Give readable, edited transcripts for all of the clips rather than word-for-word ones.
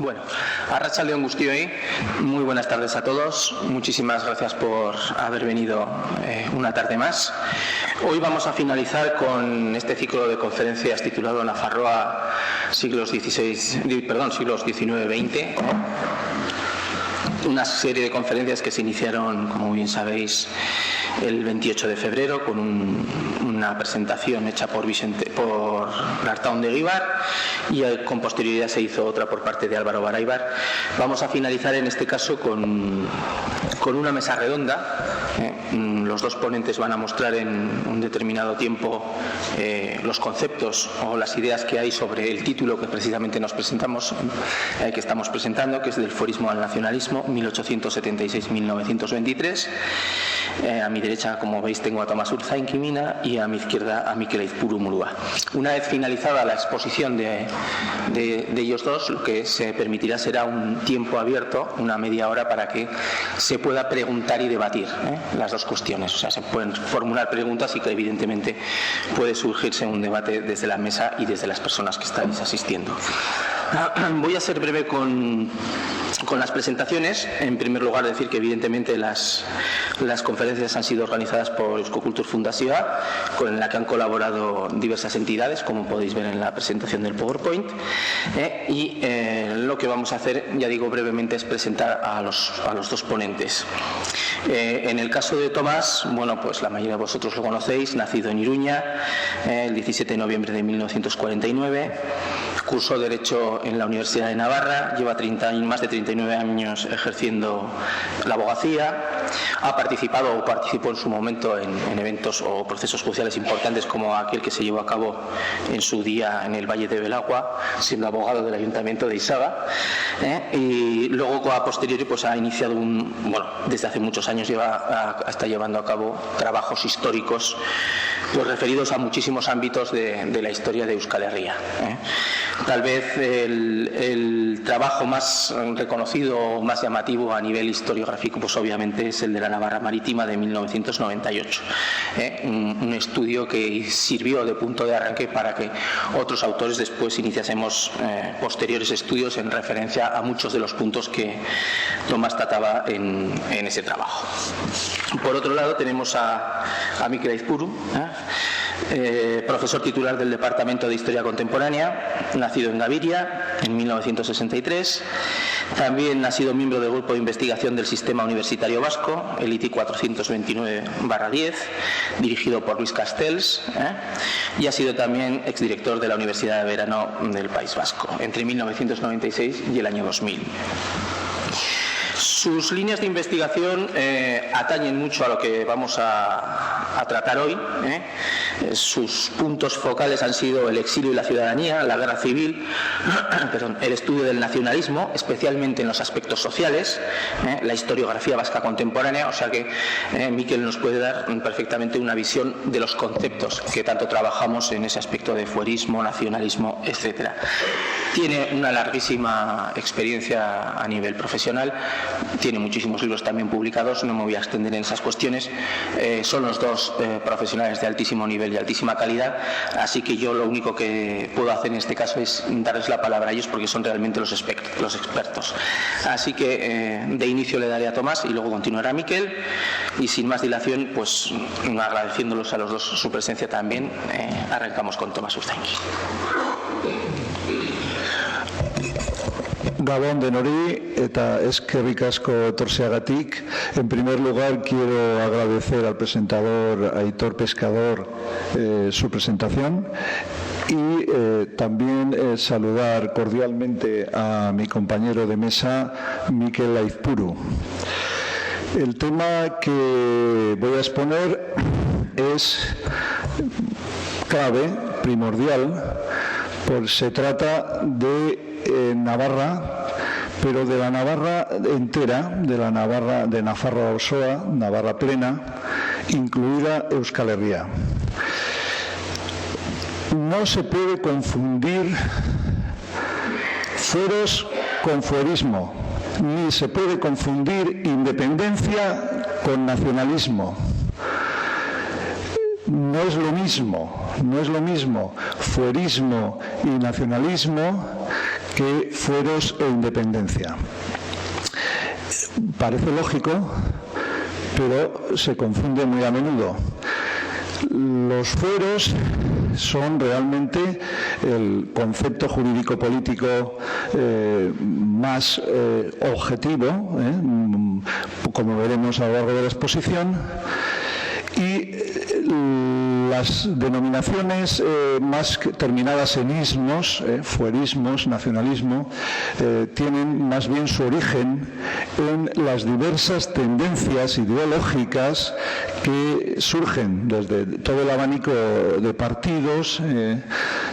Bueno, arratsaldeon guztioi, muy buenas tardes a todos. Muchísimas gracias por haber venido una tarde más. Hoy vamos a finalizar con este ciclo de conferencias titulado Nafarroa siglos XIX-XX. Una serie de conferencias que se iniciaron, como bien sabéis, el 28 de febrero con una presentación hecha por Lartaun de Guíbar y con posterioridad se hizo otra por parte de Álvaro Baraybar. Vamos a finalizar en este caso con una mesa redonda. Los dos ponentes van a mostrar en un determinado tiempo los conceptos o las ideas que hay sobre el título que precisamente nos presentamos, que estamos presentando, que es del forismo al nacionalismo, 1876-1923. A mi derecha, como veis, tengo a Tomás Urtzain-Quimina y a mi izquierda a Mikel Aizpuru Murua. Una vez finalizada la exposición de ellos dos, lo que se permitirá será un tiempo abierto, una media hora, para que se pueda preguntar y debatir las dos cuestiones. O sea, se pueden formular preguntas y que evidentemente puede surgirse un debate desde la mesa y desde las personas que estáis asistiendo. Voy a ser breve con las presentaciones. En primer lugar, decir que evidentemente las conferencias han sido organizadas por Euskokultur Fundazioa, con la que han colaborado diversas entidades, como podéis ver en la presentación del PowerPoint. Y lo que vamos a hacer, ya digo brevemente, es presentar a los dos ponentes. En el caso de Tomás, bueno, pues la mayoría de vosotros lo conocéis, nacido en Iruña el 17 de noviembre de 1949, cursó Derecho en la Universidad de Navarra, lleva más de 39 años ejerciendo la abogacía, ha participado o participó en su momento en eventos o procesos judiciales importantes como aquel que se llevó a cabo en su día en el Valle de Belagua, siendo abogado del Ayuntamiento de Isaba, y luego a posteriori pues ha iniciado desde hace muchos años está llevando a cabo trabajos históricos pues referidos a muchísimos ámbitos de la historia de Euskal Herria. Tal vez el trabajo más reconocido o más llamativo a nivel historiográfico pues obviamente es el de la Navarra Marítima de 1998, un estudio que sirvió de punto de arranque para que otros autores después iniciásemos posteriores estudios en referencia a muchos de los puntos que Tomás trataba en ese trabajo. Por otro lado tenemos a Mikel Aizpuru, profesor titular del Departamento de Historia Contemporánea, nacido en Gaviria en 1963. También ha sido miembro del Grupo de Investigación del Sistema Universitario Vasco, el ITI 429/10, dirigido por Luis Castells, y ha sido también exdirector de la Universidad de Verano del País Vasco entre 1996 y el año 2000. Sus líneas de investigación atañen mucho a lo que vamos a tratar hoy. Sus puntos focales han sido el exilio y la ciudadanía, la guerra civil, el estudio del nacionalismo, especialmente en los aspectos sociales, la historiografía vasca contemporánea, o sea que Mikel nos puede dar perfectamente una visión de los conceptos que tanto trabajamos en ese aspecto de fuerismo, nacionalismo, etc. Tiene una larguísima experiencia a nivel profesional, tiene muchísimos libros también publicados, no me voy a extender en esas cuestiones. Son los dos profesionales de altísimo nivel y altísima calidad, así que yo lo único que puedo hacer en este caso es darles la palabra a ellos porque son realmente los expertos. Así que de inicio le daré a Tomás y luego continuará Mikel, y sin más dilación, pues agradeciéndolos a los dos su presencia también, arrancamos con Tomás Urtzain. Gabón denori eta eskerrik asko etortzeagatik. En primer lugar, quiero agradecer al presentador Aitor Pescador su presentación y también saludar cordialmente a mi compañero de mesa, Mikel Aizpuru. El tema que voy a exponer es clave, primordial, pues se trata de Navarra, pero de la Navarra entera, de la Navarra de Nafarroa osoa, Navarra plena, incluida Euskal Herria. No se puede confundir fueros con fuerismo, ni se puede confundir independencia con nacionalismo. No es lo mismo fuerismo y nacionalismo que fueros e independencia. Parece lógico, pero se confunde muy a menudo. Los fueros son realmente el concepto jurídico-político más objetivo, como veremos a lo largo de la exposición, y las denominaciones más terminadas en ismos, fuerismos, nacionalismo, tienen más bien su origen en las diversas tendencias ideológicas que surgen desde todo el abanico de partidos,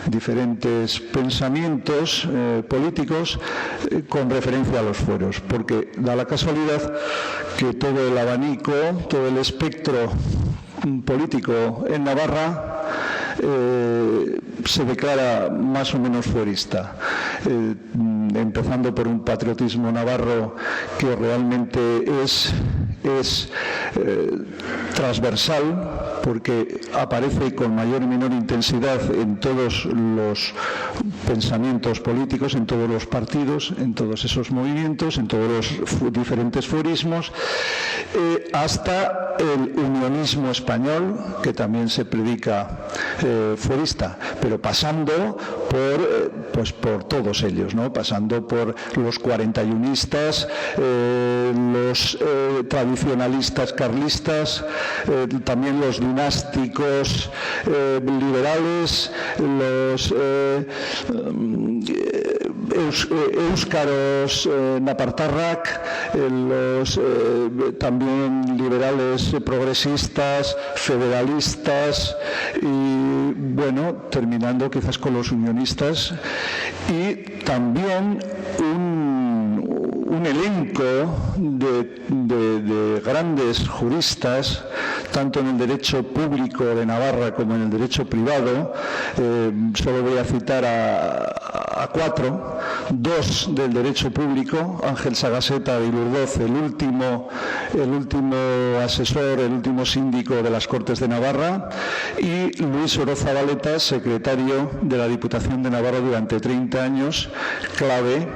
diferentes pensamientos políticos con referencia a los fueros, porque da la casualidad que todo el abanico, todo el espectro político en Navarra se declara más o menos fuerista, empezando por un patriotismo navarro que realmente es transversal, porque aparece con mayor y menor intensidad en todos los pensamientos políticos, en todos los partidos, en todos esos movimientos, en todos los diferentes fuerismos, hasta el unionismo español, que también se predica fuerista, pero pasando por todos ellos, ¿no? Pasando por los 41istas, los tradicionalistas carlistas, también los dinásticos liberales, los éuskaros napartarrak, los también liberales progresistas, federalistas y, bueno, terminando quizás con los unionistas, y también un elenco de grandes juristas, tanto en el derecho público de Navarra como en el derecho privado. Solo voy a citar a cuatro: dos del derecho público, Ángel Sagaseta de Ilurdoz, el último asesor, el último síndico de las Cortes de Navarra, y Luis Orozabaleta, secretario de la Diputación de Navarra durante 30 años, clave,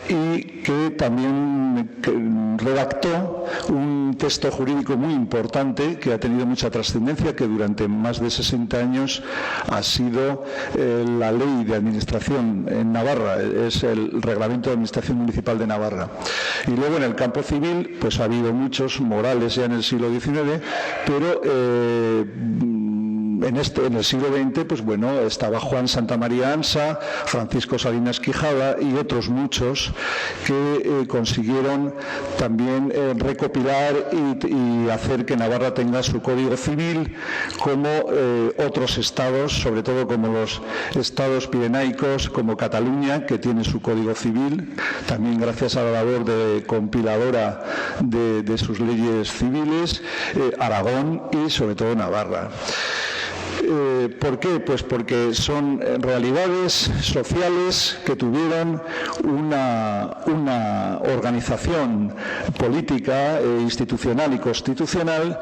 y que también redactó un texto jurídico muy importante que ha tenido mucha trascendencia, que durante más de 60 años ha sido la ley de administración en Navarra, es el Reglamento de Administración Municipal de Navarra. Y luego en el campo civil pues ha habido muchos, Morales ya en el siglo XIX, pero en el siglo XX, pues bueno, estaba Juan Santamaría Ansa, Francisco Salinas Quijada y otros muchos que consiguieron también recopilar y hacer que Navarra tenga su código civil, como otros estados, sobre todo como los estados pirenaicos, como Cataluña, que tiene su código civil, también gracias a la labor de compiladora de sus leyes civiles, Aragón y sobre todo Navarra. ¿Por qué? Pues porque son realidades sociales que tuvieron una organización política, institucional y constitucional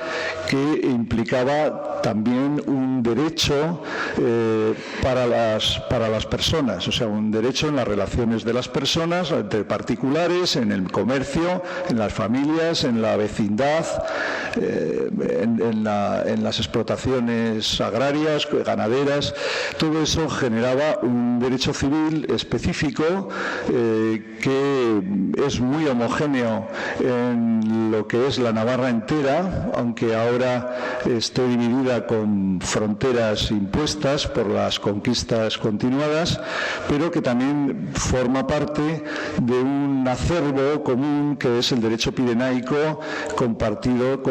que implicaba también un derecho para las personas, o sea, un derecho en las relaciones de las personas, entre particulares, en el comercio, en las familias, en la vecindad, en las explotaciones agrarias, ganaderas. Todo eso generaba un derecho civil específico que es muy homogéneo en lo que es la Navarra entera, aunque ahora esté dividida con fronteras impuestas por las conquistas continuadas, pero que también forma parte de un acervo común que es el derecho pirenaico, compartido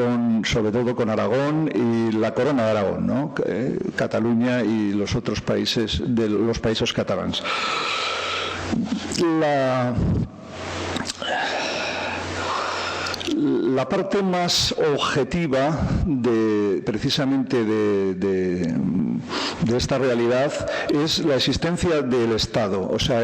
sobre todo con Aragón y la Corona de Aragón, ¿no? Cataluña y los otros países, de los países catalans. La parte más objetiva precisamente de esta realidad es la existencia del Estado, o sea,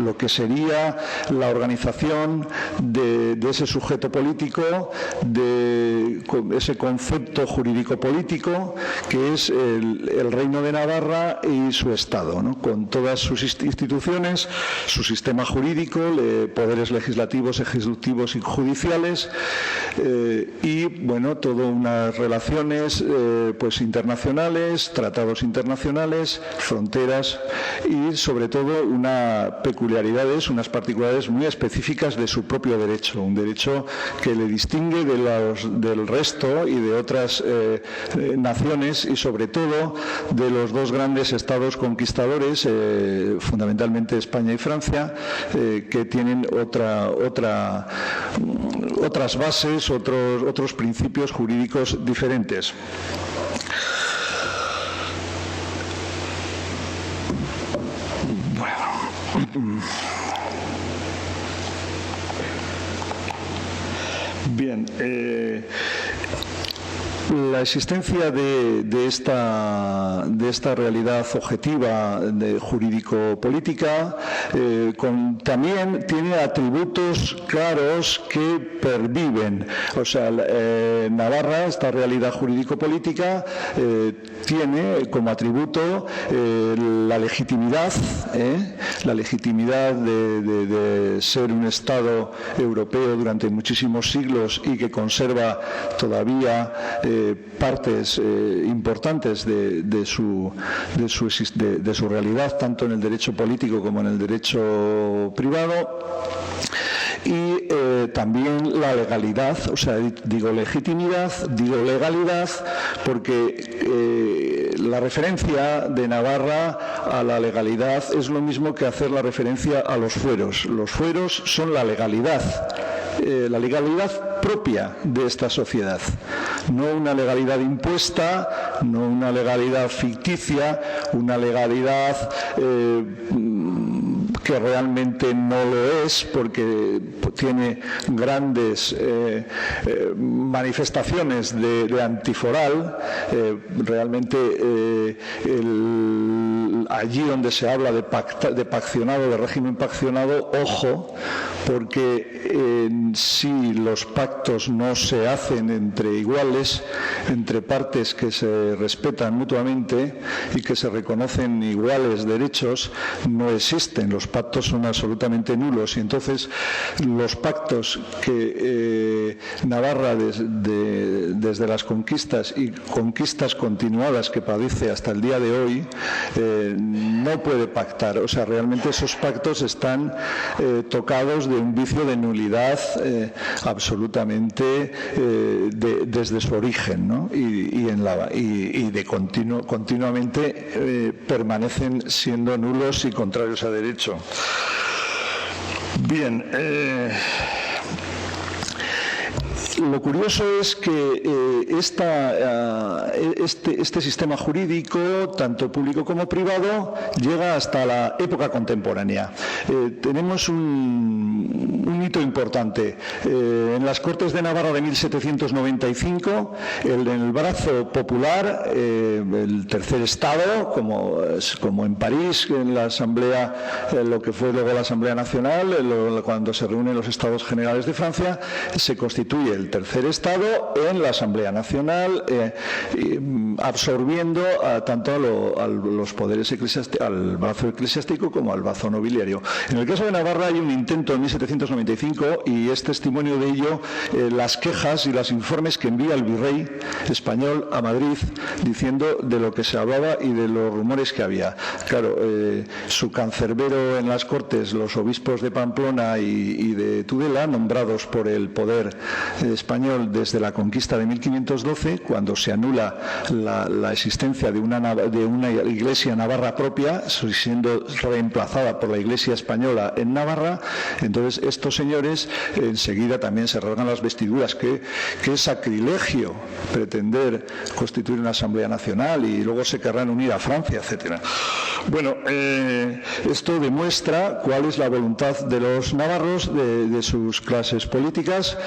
lo que sería la organización de ese sujeto político, de ese concepto jurídico-político que es el Reino de Navarra y su Estado, ¿no? Con todas sus instituciones, su sistema jurídico, poderes legislativos, ejecutivos y judiciales, y bueno, todas unas relaciones pues internacionales, tratados internacionales, fronteras y sobre todo unas particularidades muy específicas de su propio derecho, un derecho que le distingue del resto y de otras naciones y sobre todo de los dos grandes estados conquistadores, fundamentalmente España y Francia, que tienen otras bases, otros principios jurídicos diferentes. Bien, la existencia de esta realidad objetiva jurídico-política también tiene atributos claros que perviven. O sea, Navarra, esta realidad jurídico-política, tiene como atributo la legitimidad de ser un Estado europeo durante muchísimos siglos y que conserva todavía partes importantes de su realidad, tanto en el derecho político como en el derecho privado. Y también la legalidad, o sea, digo legitimidad, digo legalidad, porque la referencia de Navarra a la legalidad es lo mismo que hacer la referencia a los fueros. Los fueros son la legalidad propia de esta sociedad, no una legalidad impuesta, no una legalidad ficticia, una legalidad que realmente no lo es porque tiene grandes manifestaciones de antiforal. Realmente allí donde se habla de paccionado, de régimen paccionado, ojo, porque si los pactos no se hacen entre iguales, entre partes que se respetan mutuamente y que se reconocen iguales derechos, no existen. Los pactos son absolutamente nulos y entonces los pactos que Navarra desde las conquistas y conquistas continuadas que padece hasta el día de hoy no puede pactar. O sea, realmente esos pactos están tocados de un vicio de nulidad absolutamente desde su origen, ¿no? Continuamente permanecen siendo nulos y contrarios a derecho. Bien, lo curioso es que este sistema jurídico, tanto público como privado, llega hasta la época contemporánea. Tenemos un hito importante. En las Cortes de Navarra de 1795, en el brazo popular, el tercer Estado, como en París, en la Asamblea, lo que fue luego la Asamblea Nacional, cuando se reúnen los Estados Generales de Francia, se constituye el tercer Estado en la Asamblea Nacional, absorbiendo tanto a los poderes eclesiásticos, al brazo eclesiástico como al brazo nobiliario. En el caso de Navarra hay un intento en 1795 y es testimonio de ello las quejas y los informes que envía el virrey español a Madrid diciendo de lo que se hablaba y de los rumores que había. Claro, su cancerbero en las Cortes, los obispos de Pamplona y de Tudela, nombrados por el poder español desde la conquista de 1512, cuando se anula la existencia de una iglesia navarra propia, siendo reemplazada por la iglesia española en Navarra, entonces estos señores enseguida también se rasgan las vestiduras, que es sacrilegio pretender constituir una asamblea nacional y luego se querrán unir a Francia, etcétera. Bueno, esto demuestra cuál es la voluntad de los navarros, de sus clases políticas.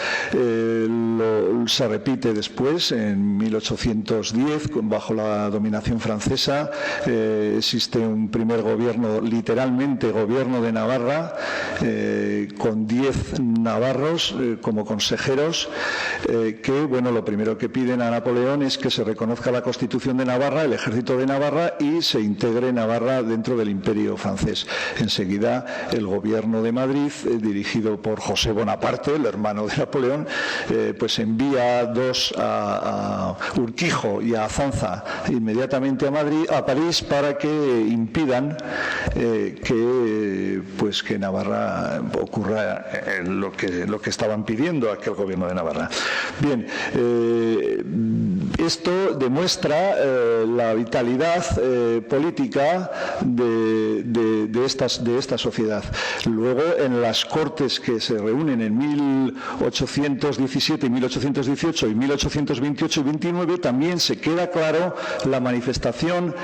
Se repite después, en 1810, bajo la dominación francesa. Existe un primer gobierno, literalmente gobierno de Navarra, con 10 navarros como consejeros, que, bueno, lo primero que piden a Napoleón es que se reconozca la Constitución de Navarra, el ejército de Navarra, y se integre Navarra dentro del Imperio francés. Enseguida, el gobierno de Madrid, dirigido por José Bonaparte, el hermano de Napoleón, pues envía a Urquijo y a Azanza inmediatamente a París para que impidan que Navarra ocurra lo que estaban pidiendo aquel gobierno de Navarra. Bien, esto demuestra la vitalidad política de esta sociedad. Luego, en las Cortes que se reúnen en 1817 y 1818 y 1828 y 29, también se queda claro la manifestación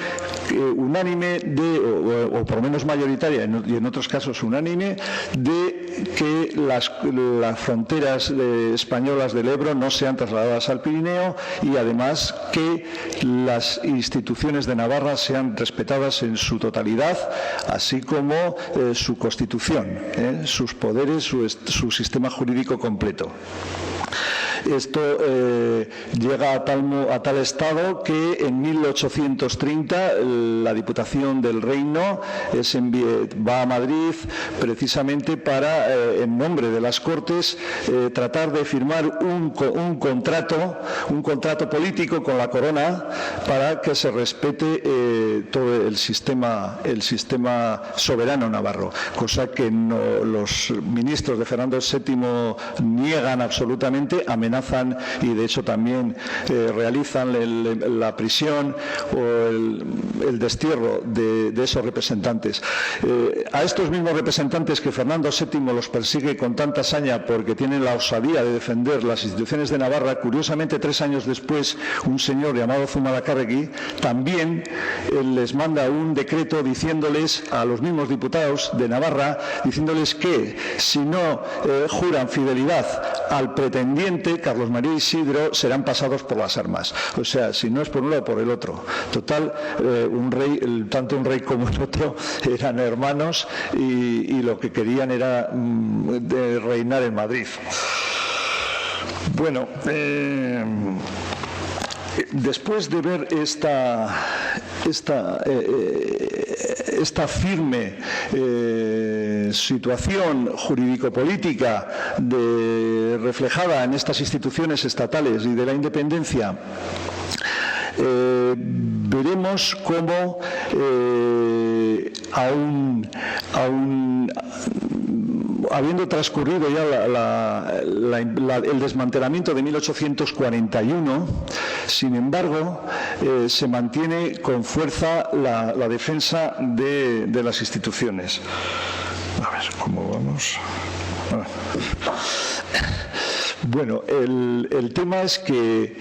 unánime o por lo menos mayoritaria, y en otros casos unánime, de que las fronteras españolas del Ebro no sean trasladadas al Pirineo, y además que las instituciones de Navarra sean respetadas en su totalidad, así como su constitución, sus poderes, su sistema jurídico completo. Esto llega a tal estado que en 1830 la Diputación del Reino va a Madrid precisamente para, en nombre de las Cortes, tratar de firmar un contrato político con la corona para que se respete todo el sistema soberano navarro, cosa que los ministros de Fernando VII niegan absolutamente, amenazan y de hecho también realizan la prisión o el destierro de esos representantes. A estos mismos representantes que Fernando VII los persigue con tanta hazaña porque tienen la osadía de defender las instituciones de Navarra, curiosamente 3 años después un señor llamado Zumalacárregui también les manda un decreto diciéndoles a los mismos diputados de Navarra, diciéndoles que si no juran fidelidad al pretendiente Carlos María Isidro, serán pasados por las armas. O sea, si no es por un lado, por el otro. Total, tanto un rey como el otro eran hermanos y lo que querían era reinar en Madrid. Bueno, después de ver esta firme situación jurídico-política reflejada en estas instituciones estatales y de la independencia, veremos cómo habiendo transcurrido ya el desmantelamiento de 1841, sin embargo, se mantiene con fuerza la defensa de las instituciones. A ver, ¿cómo vamos? Bueno, el tema es que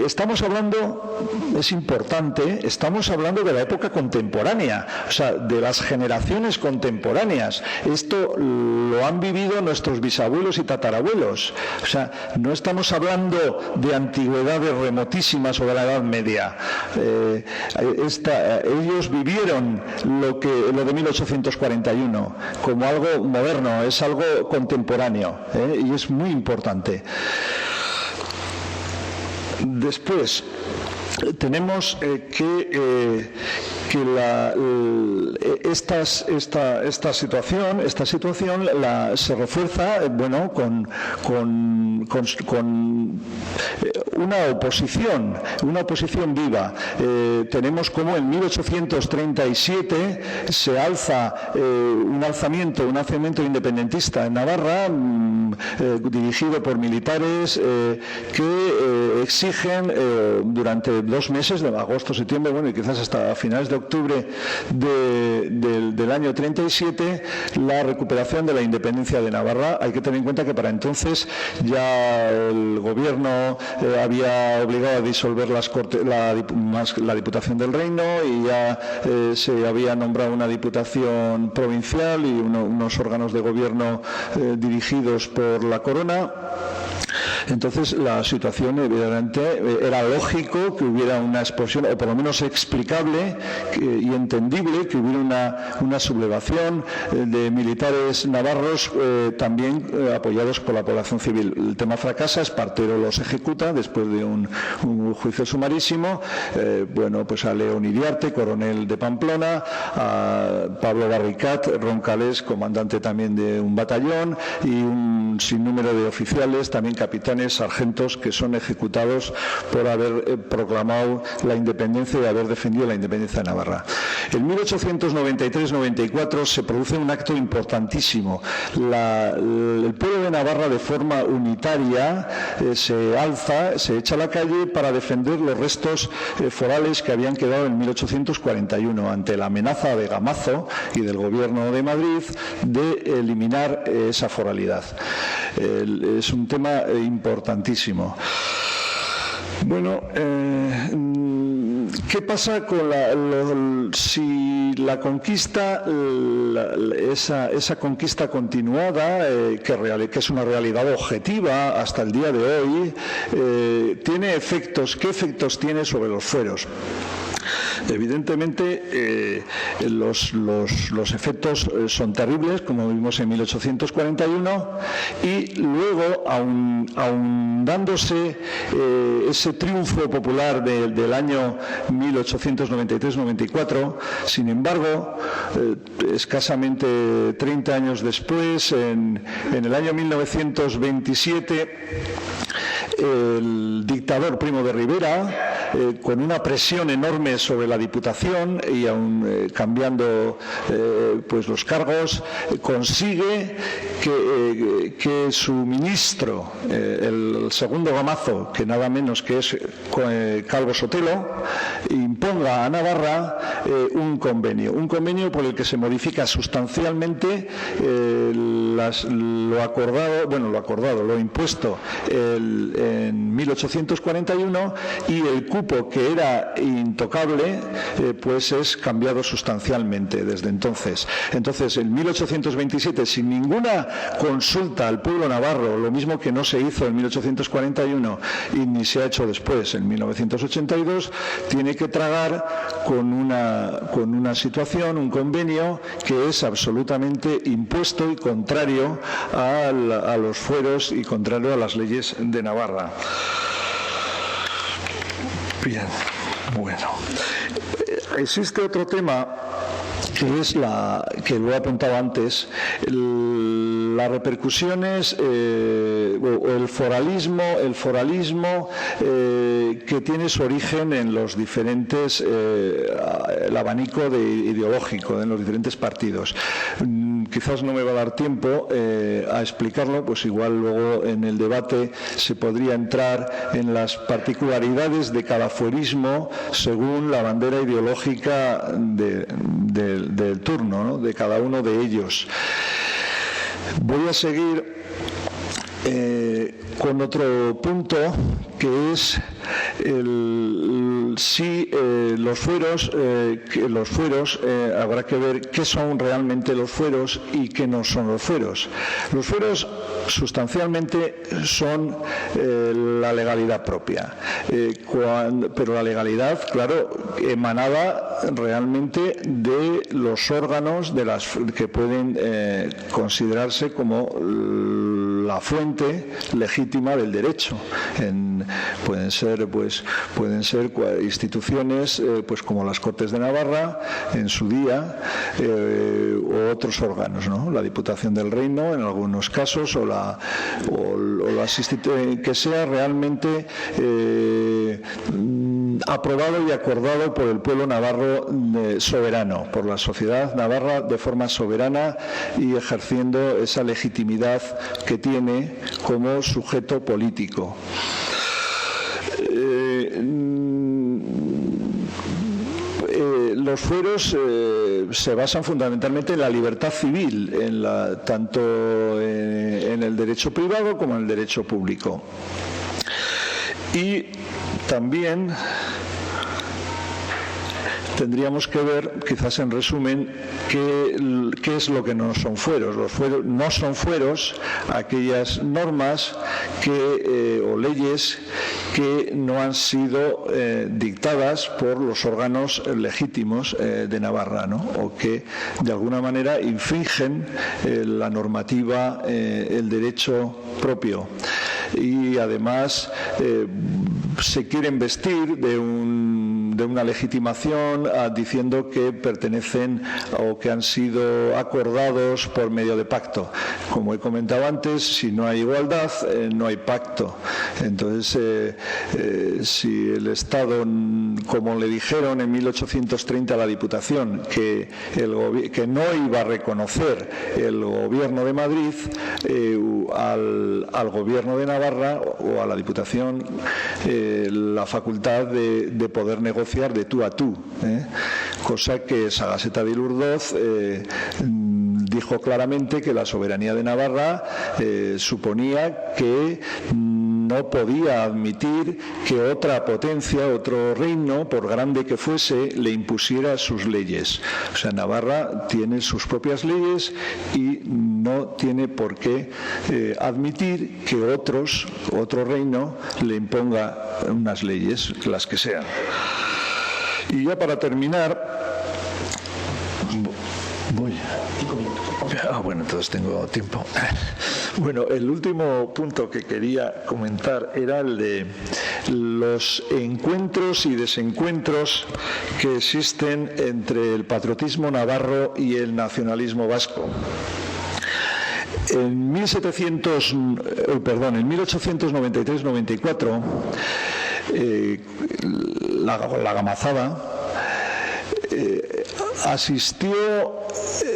estamos hablando, es importante, estamos hablando de la época contemporánea, o sea, de las generaciones contemporáneas. Esto lo han vivido nuestros bisabuelos y tatarabuelos. O sea, no estamos hablando de antigüedades remotísimas o de la Edad Media. Ellos vivieron lo de 1841 como algo moderno, es algo contemporáneo. Y es muy importante. Después tenemos que esta situación se refuerza, bueno, con una oposición viva. Tenemos como en 1837 se alza un alzamiento independentista en Navarra, dirigido por militares que exigen durante 2 meses, de agosto, septiembre, bueno, y quizás hasta finales de octubre del año 37, la recuperación de la independencia de Navarra. Hay que tener en cuenta que para entonces ya el gobierno había obligado a disolver las Cortes, la Diputación del Reino, y ya se había nombrado una Diputación provincial y unos órganos de gobierno dirigidos por la Corona. Entonces la situación evidentemente era lógico que hubiera una exposición, o por lo menos explicable y entendible, que hubiera una sublevación de militares navarros también apoyados por la población civil. El tema fracasa, Espartero los ejecuta después de un juicio sumarísimo. Pues a León Iriarte, coronel de Pamplona, a Pablo Barricat Roncalés, comandante también de un batallón, y un sinnúmero de oficiales, también capitanes, sargentos, que son ejecutados por haber proclamado la independencia y haber defendido la independencia de Navarra. En 1893-94 se produce un acto importantísimo. El pueblo de Navarra, de forma unitaria, se alza, se echa a la calle para defender los restos forales que habían quedado en 1841 ante la amenaza de Gamazo y del gobierno de Madrid de eliminar esa foralidad. Es un tema importantísimo. Bueno, ¿qué pasa con si la conquista, esa conquista continuada, que es una realidad objetiva hasta el día de hoy, tiene efectos? ¿Qué efectos tiene sobre los fueros? Evidentemente los efectos son terribles, como vimos en 1841, y luego, aun dándose ese triunfo popular del año 1893-94, sin embargo, escasamente 30 años después, en el año 1927, el dictador Primo de Rivera, con una presión enorme sobre la Diputación y aún cambiando los cargos, consigue que su ministro, el segundo Gamazo, que nada menos que es Calvo Sotelo, imponga a Navarra un convenio por el que se modifica sustancialmente lo impuesto en 1841, y el cupo, que era intocable, pues es cambiado sustancialmente desde entonces. Entonces, en 1827, sin ninguna consulta al pueblo navarro, lo mismo que no se hizo en 1841 y ni se ha hecho después, en 1982, tiene que tragar con una situación, un convenio que es absolutamente impuesto y contrario a los fueros y contrario a las leyes de Navarra. Bien, bueno. Existe otro tema que es que lo he apuntado antes, las repercusiones o el foralismo que tiene su origen en los diferentes, el abanico ideológico, en los diferentes partidos. Quizás no me va a dar tiempo a explicarlo, pues igual luego en el debate se podría entrar en las particularidades de cada fuerismo según la bandera ideológica del turno, ¿no?, de cada uno de ellos. Voy a seguir con otro punto, que es los fueros. Habrá que ver qué son realmente los fueros y qué no son los fueros. Los fueros sustancialmente son la legalidad propia, pero la legalidad, claro, emanada realmente de los órganos que pueden considerarse como la fuente legítima del derecho. Pueden ser instituciones como las Cortes de Navarra en su día, o otros órganos, ¿no?, la Diputación del Reino en algunos casos, o las instituciones que sea realmente aprobado y acordado por el pueblo navarro soberano, por la sociedad navarra de forma soberana y ejerciendo esa legitimidad que tiene como sujeto político. Los fueros se basan fundamentalmente en la libertad civil, tanto en el derecho privado como en el derecho público. Y también tendríamos que ver, quizás en resumen, qué es lo que no son fueros. Los fueros no son fueros aquellas normas o leyes que no han sido dictadas por los órganos legítimos de Navarra, ¿no? O que de alguna manera infringen la normativa, el derecho propio. Y además se quieren vestir de una legitimación diciendo que pertenecen o que han sido acordados por medio de pacto. Como he comentado antes, si no hay igualdad, no hay pacto. Entonces, si el Estado, como le dijeron en 1830 a la Diputación, que no iba a reconocer el Gobierno de Madrid al Gobierno de Navarra o a la Diputación la facultad de poder negociar de tú a tú, cosa que Sagasta de Lurdoz dijo claramente que la soberanía de Navarra suponía que no podía admitir que otra potencia, otro reino, por grande que fuese, le impusiera sus leyes. O sea, Navarra tiene sus propias leyes y no tiene por qué admitir que otro reino le imponga unas leyes, las que sean. Y ya para terminar, bueno, entonces tengo tiempo. Bueno, el último punto que quería comentar era el de los encuentros y desencuentros que existen entre el patriotismo navarro y el nacionalismo vasco. En 1893-94, la gamazada, asistió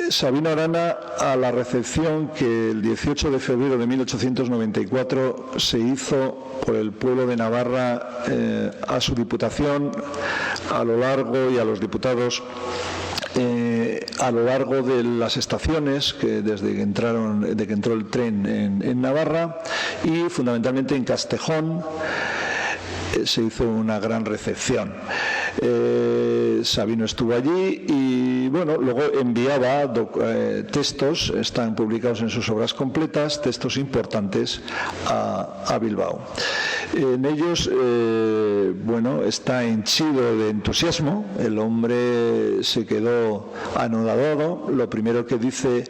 Sabino Arana a la recepción que el 18 de febrero de 1894 se hizo por el pueblo de Navarra a su diputación a lo largo y a los diputados a lo largo de las estaciones desde que entró el tren en Navarra, y fundamentalmente en Castejón se hizo una gran recepción. Sabino estuvo allí y bueno, luego enviaba textos, están publicados en sus obras completas, textos importantes a Bilbao. En ellos, bueno, está henchido de entusiasmo. El hombre se quedó anodado. Lo primero que dice,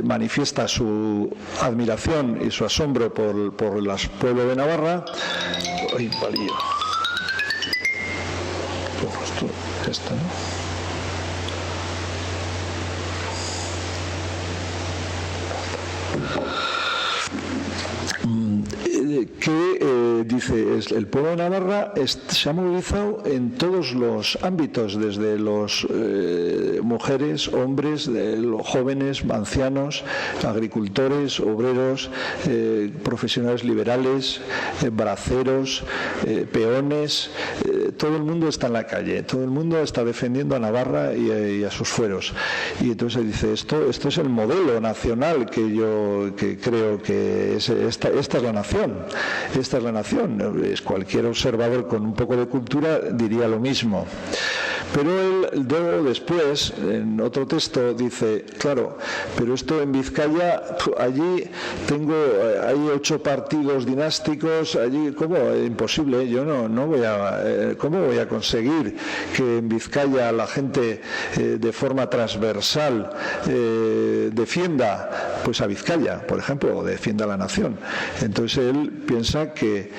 manifiesta su admiración y su asombro por el pueblo de Navarra. ¡Ay, palillo! Esta, ¿no? Que dice, el pueblo de Navarra se ha movilizado en todos los ámbitos, desde los mujeres, hombres, los jóvenes, ancianos, agricultores, obreros, profesionales liberales, braceros, peones, todo el mundo está en la calle, todo el mundo está defendiendo a Navarra y a sus fueros. Y entonces dice, esto es el modelo nacional que creo que esta es la nación. Esta es la nación. Cualquier observador con un poco de cultura diría lo mismo. Pero él luego después, en otro texto, dice, claro, pero esto en Vizcaya, allí hay 8 partidos dinásticos, allí, ¿cómo? Imposible, yo no voy a, ¿cómo voy a conseguir que en Vizcaya la gente de forma transversal defienda pues a Vizcaya, por ejemplo, o defienda a la nación? Entonces él piensa que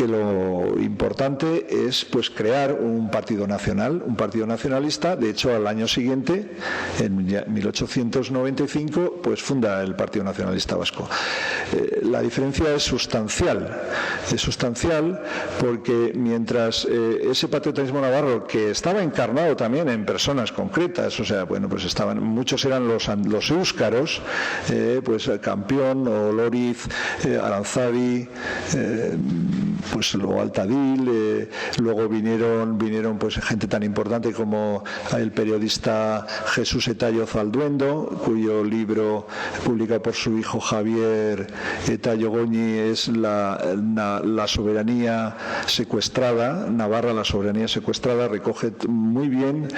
lo importante es pues crear un partido nacional, un partido nacionalista. De hecho, al año siguiente, en 1895, pues funda el Partido Nacionalista Vasco. La diferencia es sustancial porque mientras ese patriotismo navarro, que estaba encarnado también en personas concretas, o sea, bueno, pues muchos eran los éuskaros, pues Campión, Oloriz, Aranzadi, pues luego Altadil, luego vinieron pues gente tan importante como el periodista Jesús Etayo Zalduendo, cuyo libro publicado por su hijo Javier Etayo Goñi es la soberanía secuestrada, Navarra, la soberanía secuestrada. Recoge muy bien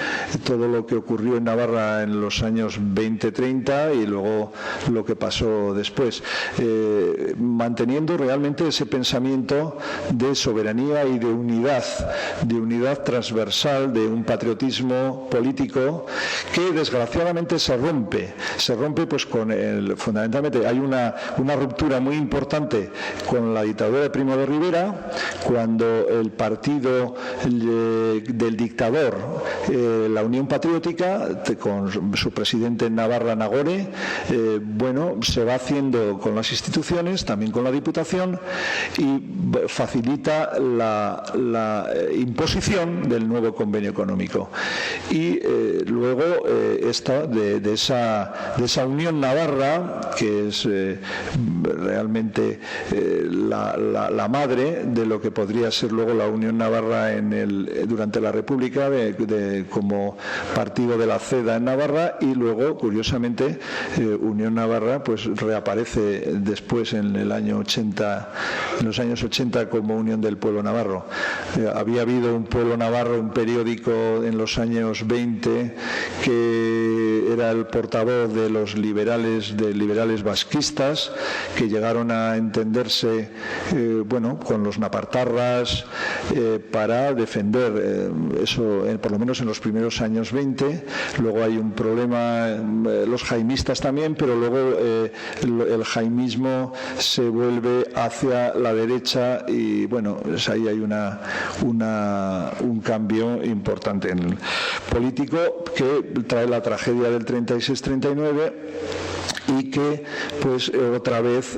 todo lo que ocurrió en Navarra en los años 20-30 y luego lo que pasó después, manteniendo realmente ese pensamiento de soberanía y de unidad transversal, de un patriotismo político que desgraciadamente se rompe pues con fundamentalmente hay una ruptura muy importante con la dictadura de Primo de Rivera, cuando el partido del dictador, la Unión Patriótica, con su presidente en Navarra, Nagore, se va haciendo con las instituciones, también con la Diputación, y facilita la imposición del nuevo convenio económico. Y luego de esa Unión Navarra, que es realmente la madre de lo que podría ser luego la Unión Navarra durante la República, como partido de la CEDA en Navarra, y luego, curiosamente, Unión Navarra pues reaparece después en los años 80 como Unión del Pueblo Navarro. Había habido un Pueblo Navarro, un periódico en los años 20 que era el portavoz de los liberales vasquistas, que llegaron a entenderse con los napartarras para defender eso, por lo menos en los primeros años 20. Luego hay un problema, los jaimistas también, pero luego el jaimismo se vuelve hacia la derecha y ahí hay un cambio importante en el político que trae la tragedia del 36-39 y que pues otra vez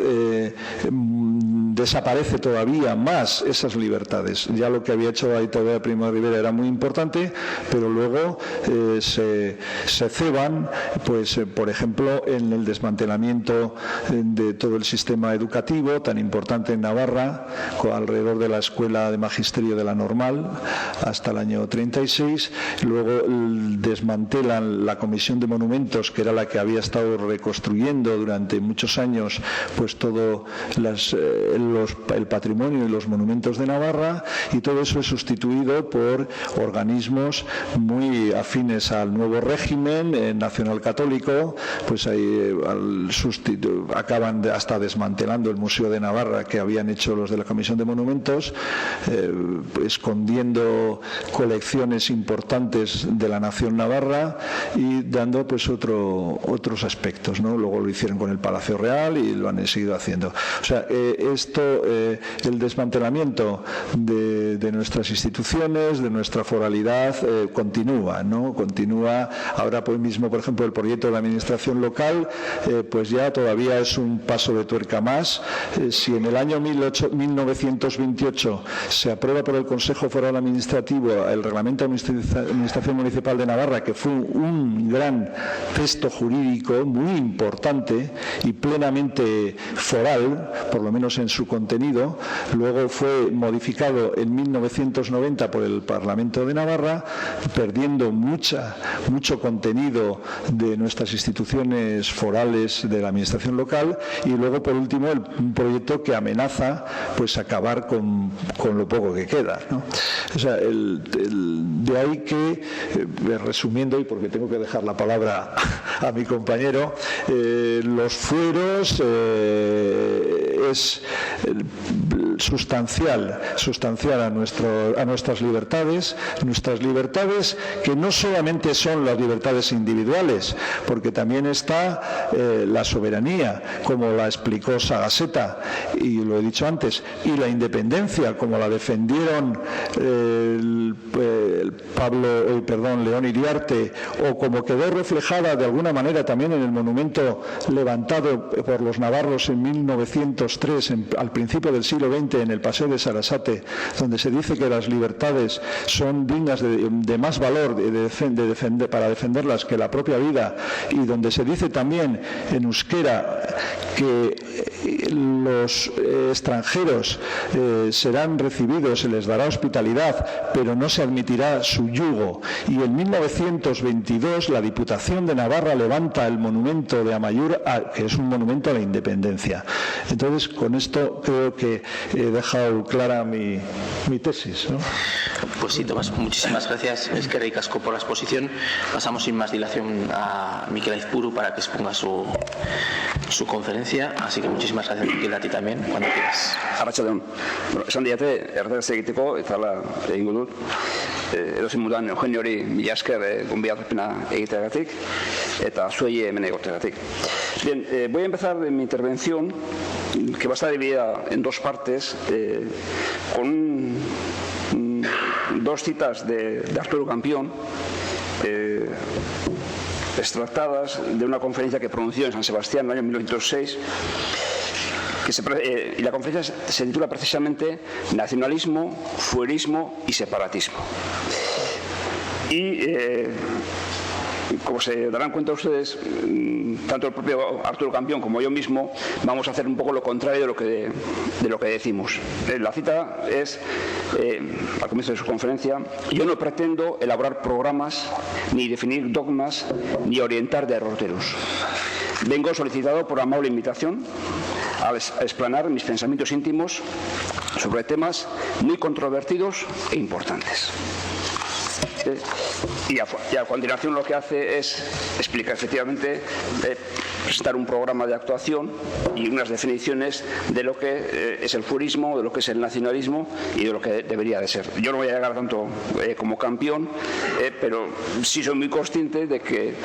desaparece todavía más esas libertades. Ya lo que había hecho la dictadura de Primo de Rivera era muy importante, pero luego se ceban, pues por ejemplo, en el desmantelamiento de todo el sistema educativo tan importante en Navarra, alrededor de la Escuela de Magisterio de la Normal hasta el año 36. Luego desmantelan la Comisión de Monumentos, que era la que había estado reconstruyendo durante muchos años pues todo el patrimonio y los monumentos de Navarra, y todo eso es sustituido por organismos muy afines al nuevo régimen nacional católico. Pues ahí acaban hasta desmantelando el Museo de Navarra que habían hecho los de la Comisión de Monumentos, escondiendo colecciones importantes de la nación navarra y dando pues otros aspectos, ¿no? Luego lo hicieron con el Palacio Real y lo han seguido haciendo. O sea, el desmantelamiento de nuestras instituciones, de nuestra foralidad, continúa, ¿no? Continúa. Ahora pues mismo, por ejemplo, el proyecto de la administración local, pues ya todavía es un paso de tuerca más. Si en el año 1928 se aprueba por el Consejo Foral Administrativo el Reglamento de Administración Municipal de Navarra, que fue un gran texto jurídico muy importante y plenamente foral, por lo menos en su contenido, luego fue modificado en 1990 por el Parlamento de Navarra, perdiendo mucho contenido de nuestras instituciones forales de la administración local, y luego por último un proyecto que amenaza pues acabar con lo poco que queda, ¿no? O sea, de ahí que, resumiendo, y porque tengo que dejar la palabra a mi compañero, los fueros es sustancial a nuestras libertades que no solamente son las libertades individuales, porque también está la soberanía, como la explicó Sagaseta, y lo he dicho antes, y la independencia, como la defendieron León Iriarte, o como quedó reflejada de alguna manera también en el monumento levantado por los navarros en 1903, al principio del siglo XX, 20 en el Paseo de Sarasate, donde se dice que las libertades son dignas de más valor para defenderlas que la propia vida, y donde se dice también en euskera que los extranjeros serán recibidos, se les dará hospitalidad, pero no se admitirá su yugo. Y en 1922 la Diputación de Navarra levanta el monumento de Amaiur, que es un monumento a la independencia. Entonces, con esto creo que he dejado clara mi tesis, ¿no? Pues sí, Tomás, muchísimas gracias. Es que ricasco por la exposición. Pasamos sin más dilación a Mikel Aizpuru para que exponga su conferencia. Así que muchísimas gracias, Mikel, a ti también, cuando quieras. Arratsaldeon. Esan diate, erdaraz egiteko, eta hala egingo dut. Edozein moduan, Eugeniori mila esker gonbidapena egiteagatik, eta zuei hemen egoteagatik. Bien, voy a empezar mi intervención, que va a estar dividida en dos partes, con dos citas de Arturo Campión, extractadas de una conferencia que pronunció en San Sebastián en el año 1906, y la conferencia se titula precisamente Nacionalismo, Fuerismo y Separatismo. Y como se darán cuenta ustedes, tanto el propio Arturo Campión como yo mismo vamos a hacer un poco lo contrario de lo que decimos. La cita es, al comienzo de su conferencia: yo no pretendo elaborar programas, ni definir dogmas, ni orientar derroteros. Vengo solicitado por amable invitación a explanar mis pensamientos íntimos sobre temas muy controvertidos e importantes. Y a continuación lo que hace es explicar efectivamente, presentar un programa de actuación y unas definiciones de lo que es el fuerismo, de lo que es el nacionalismo y de lo que debería de ser. Yo no voy a llegar tanto como Campión, pero sí soy muy consciente de que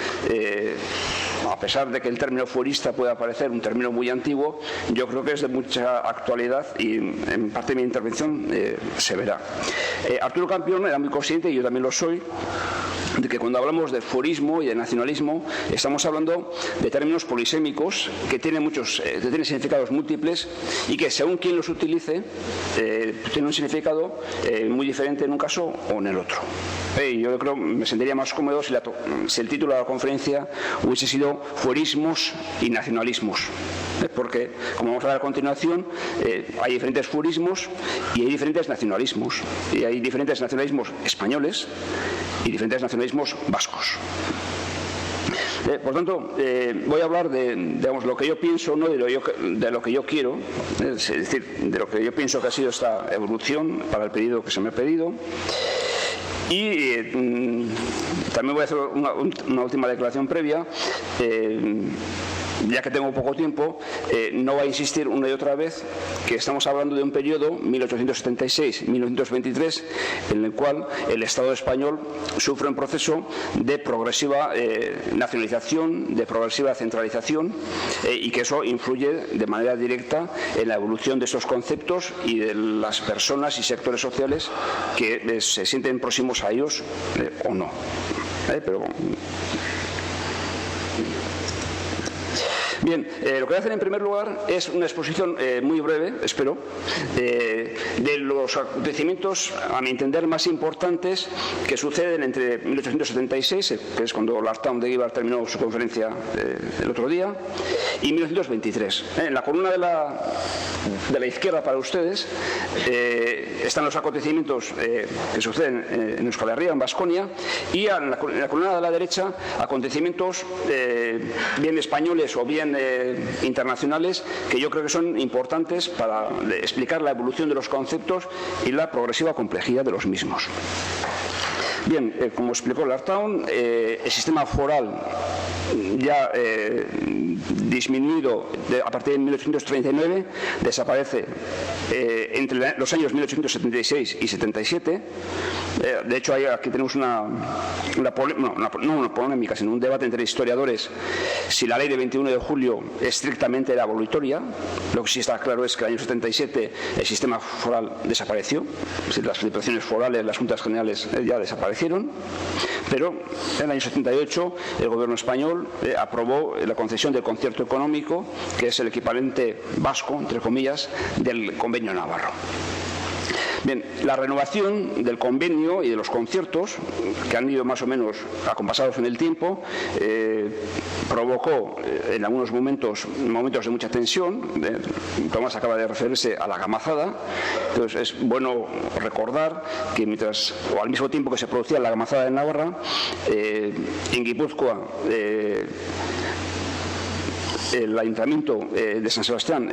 a pesar de que el término fuerista pueda parecer un término muy antiguo, yo creo que es de mucha actualidad y en parte de mi intervención se verá. Arturo Campión era muy consciente, y yo también lo soy, de que cuando hablamos de fuerismo y de nacionalismo estamos hablando de términos polisémicos que tienen significados múltiples y que según quien los utilice tiene un significado muy diferente en un caso o en el otro. Yo creo me sentiría más cómodo si el título de la conferencia hubiese sido Fuerismos y Nacionalismos, porque, como vamos a ver a continuación, hay diferentes fuerismos y hay diferentes nacionalismos, y hay diferentes nacionalismos españoles y diferentes nacionalismos vascos. Por tanto, voy a hablar de lo que yo pienso, no de lo que yo quiero, es decir, de lo que yo pienso que ha sido esta evolución para el pedido que se me ha pedido. Y también voy a hacer una última declaración previa. Ya que tengo poco tiempo, no voy a insistir una y otra vez que estamos hablando de un periodo 1876-1923 en el cual el Estado español sufre un proceso de progresiva nacionalización, de progresiva centralización, y que eso influye de manera directa en la evolución de estos conceptos y de las personas y sectores sociales que se sienten próximos a ellos o no. Bien, lo que voy a hacer en primer lugar es una exposición muy breve, espero, de los acontecimientos, a mi entender, más importantes que suceden entre 1876, que es cuando Lartaun de Guíbar terminó su conferencia el otro día, y 1923. En la columna de la izquierda para ustedes están los acontecimientos que suceden en Euskal Herria, en Baskonia, y en la columna de la derecha acontecimientos bien españoles o bien internacionales que yo creo que son importantes para explicar la evolución de los conceptos y la progresiva complejidad de los mismos. Bien, como explicó Lartaun, el sistema foral ya disminuido a partir de 1839 desaparece entre los años 1876 y 77. De hecho, aquí tenemos no una polémica, sino un debate entre historiadores si la ley de 21 de julio estrictamente era abolitoria. Lo que sí está claro es que en el año 77 el sistema foral desapareció, es decir, las diputaciones forales, las juntas generales ya desaparecieron, Pero en el año 78 el gobierno español aprobó la concesión del concierto económico, que es el equivalente vasco, entre comillas, del convenio navarro. Bien, la renovación del convenio y de los conciertos, que han ido más o menos acompasados en el tiempo, provocó en algunos momentos de mucha tensión. Tomás acaba de referirse a la gamazada. Entonces es bueno recordar que al mismo tiempo que se producía la gamazada en Navarra, en Guipúzcoa, el Ayuntamiento de San Sebastián,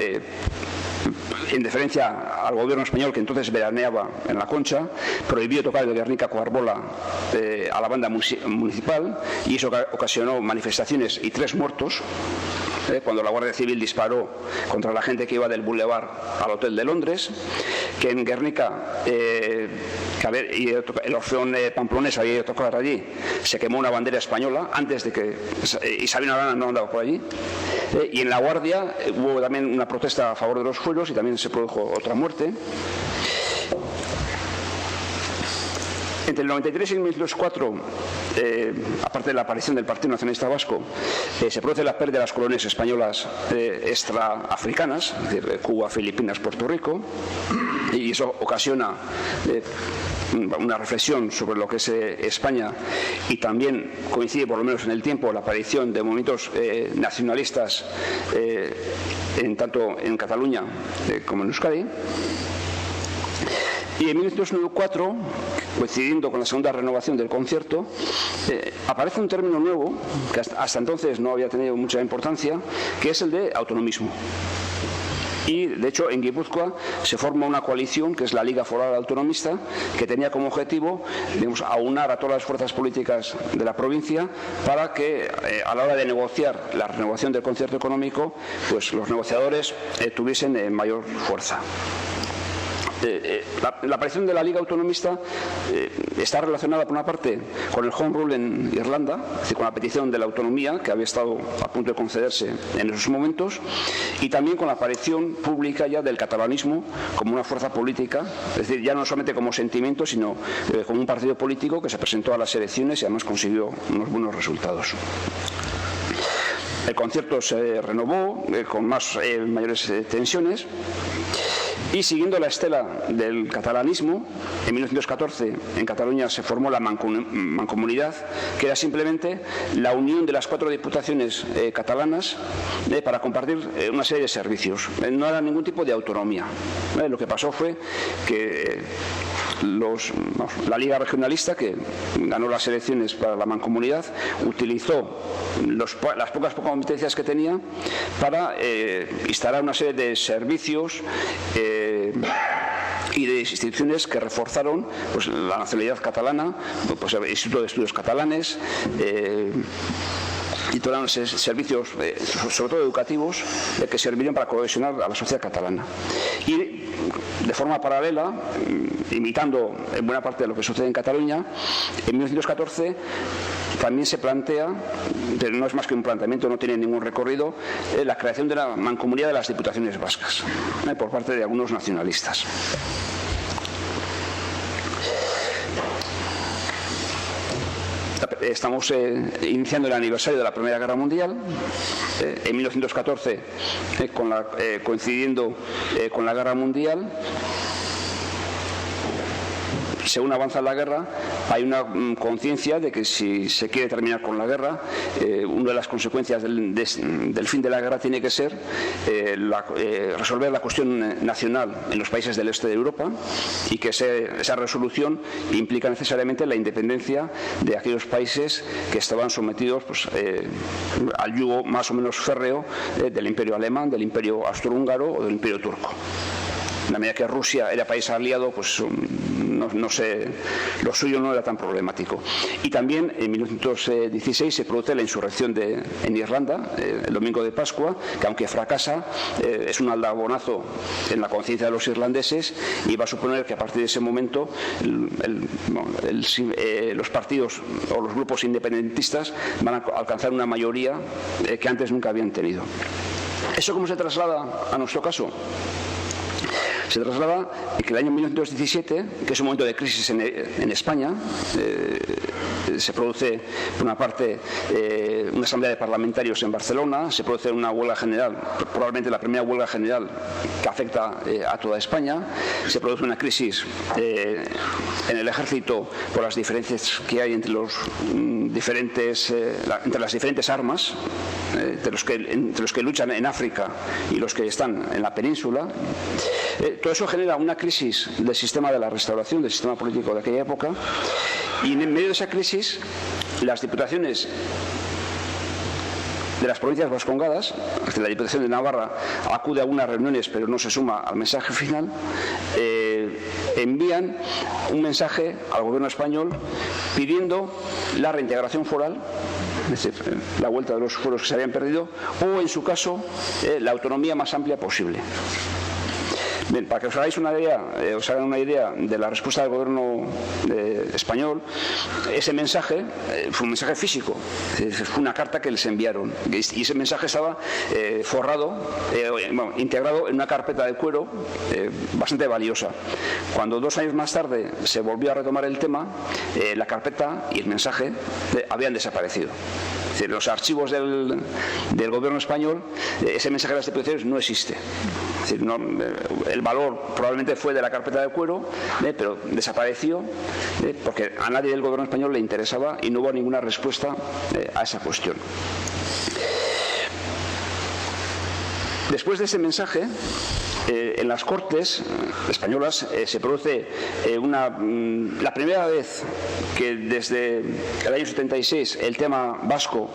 en deferencia al gobierno español, que entonces veraneaba en La Concha, prohibió tocar el Guernica Coarbola a la banda municipal, y eso ocasionó manifestaciones y 3 muertos. Cuando la Guardia Civil disparó contra la gente que iba del Boulevard al Hotel de Londres, que en Guernica, y el Orfeón Pamplonés había ido a tocar allí, se quemó una bandera española antes de que, y Sabino Arana no andaba por allí, y en La Guardia hubo también una protesta a favor de los fueros y también se produjo otra muerte. Entre el 93 y el 1904, aparte de la aparición del Partido Nacionalista Vasco, se produce la pérdida de las colonias españolas extraafricanas, es decir, Cuba, Filipinas, Puerto Rico, y eso ocasiona una reflexión sobre lo que es España, y también coincide, por lo menos en el tiempo, la aparición de movimientos nacionalistas tanto en Cataluña como en Euskadi. Y en 1994, coincidiendo con la segunda renovación del concierto, aparece un término nuevo que hasta entonces no había tenido mucha importancia, que es el de autonomismo. Y, de hecho, en Guipúzcoa se forma una coalición, que es la Liga Foral Autonomista, que tenía como objetivo, digamos, aunar a todas las fuerzas políticas de la provincia para que, a la hora de negociar la renovación del concierto económico, pues los negociadores tuviesen mayor fuerza. La aparición de la Liga Autonomista está relacionada, por una parte, con el Home Rule en Irlanda, es decir, con la petición de la autonomía que había estado a punto de concederse en esos momentos, y también con la aparición pública ya del catalanismo como una fuerza política, es decir, ya no solamente como sentimiento, sino como un partido político que se presentó a las elecciones y además consiguió unos buenos resultados. El concierto se renovó con mayores tensiones. Y siguiendo la estela del catalanismo, en 1914 en Cataluña se formó la Mancomunidad, que era simplemente la unión de las 4 diputaciones catalanas para compartir una serie de servicios. No era ningún tipo de autonomía. Lo que pasó fue que la Liga Regionalista, que ganó las elecciones para la Mancomunidad, utilizó las pocas competencias que tenía para instalar una serie de servicios y de instituciones que reforzaron pues, la nacionalidad catalana, pues, el Instituto de Estudios Catalanes, y todos los servicios, sobre todo educativos, que sirvieron para cohesionar a la sociedad catalana. Y de forma paralela, imitando en buena parte de lo que sucede en Cataluña, en 1914 también se plantea, pero no es más que un planteamiento, no tiene ningún recorrido, la creación de la mancomunidad de las diputaciones vascas por parte de algunos nacionalistas. Estamos iniciando el aniversario de la Primera Guerra Mundial. En 1914, coincidiendo con la Guerra Mundial, según avanza la guerra, hay una conciencia de que si se quiere terminar con la guerra, una de las consecuencias del fin de la guerra tiene que ser resolver la cuestión nacional en los países del este de Europa, y que esa resolución implica necesariamente la independencia de aquellos países que estaban sometidos pues, al yugo más o menos férreo del Imperio Alemán, del Imperio Austrohúngaro o del Imperio Turco. En la medida que Rusia era país aliado, pues lo suyo no era tan problemático. Y también en 1916 se produce la insurrección en Irlanda, el domingo de Pascua, que aunque fracasa, es un aldabonazo en la conciencia de los irlandeses, y va a suponer que a partir de ese momento los partidos o los grupos independentistas van a alcanzar una mayoría que antes nunca habían tenido. ¿Eso cómo se traslada a nuestro caso? Se traslada en que el año 1917, que es un momento de crisis en España, Se produce, por una parte, una asamblea de parlamentarios en Barcelona, se produce una huelga general, probablemente la primera huelga general que afecta a toda España, se produce una crisis en el ejército por las diferencias que hay entre las diferentes armas, entre los que luchan en África y los que están en la península. Todo eso genera una crisis del sistema de la restauración, del sistema político de aquella época, y en medio de esa crisis las diputaciones de las provincias vascongadas, la Diputación de Navarra acude a algunas reuniones pero no se suma al mensaje final, envían un mensaje al gobierno español pidiendo la reintegración foral, es decir, la vuelta de los fueros que se habían perdido, o en su caso la autonomía más amplia posible. Bien, para que os hagáis una idea, hagan una idea de la respuesta del gobierno español, ese mensaje fue un mensaje físico, fue una carta que les enviaron y ese mensaje estaba integrado en una carpeta de cuero bastante valiosa. Cuando 2 años más tarde se volvió a retomar el tema, la carpeta y el mensaje habían desaparecido. Es decir, los archivos del gobierno español, ese mensaje de las diputaciones no existe. Es decir, el valor probablemente fue de la carpeta de cuero, pero desapareció porque a nadie del gobierno español le interesaba y no hubo ninguna respuesta a esa cuestión. Después de ese mensaje, en las Cortes españolas se produce la primera vez que desde el año 76 el tema vasco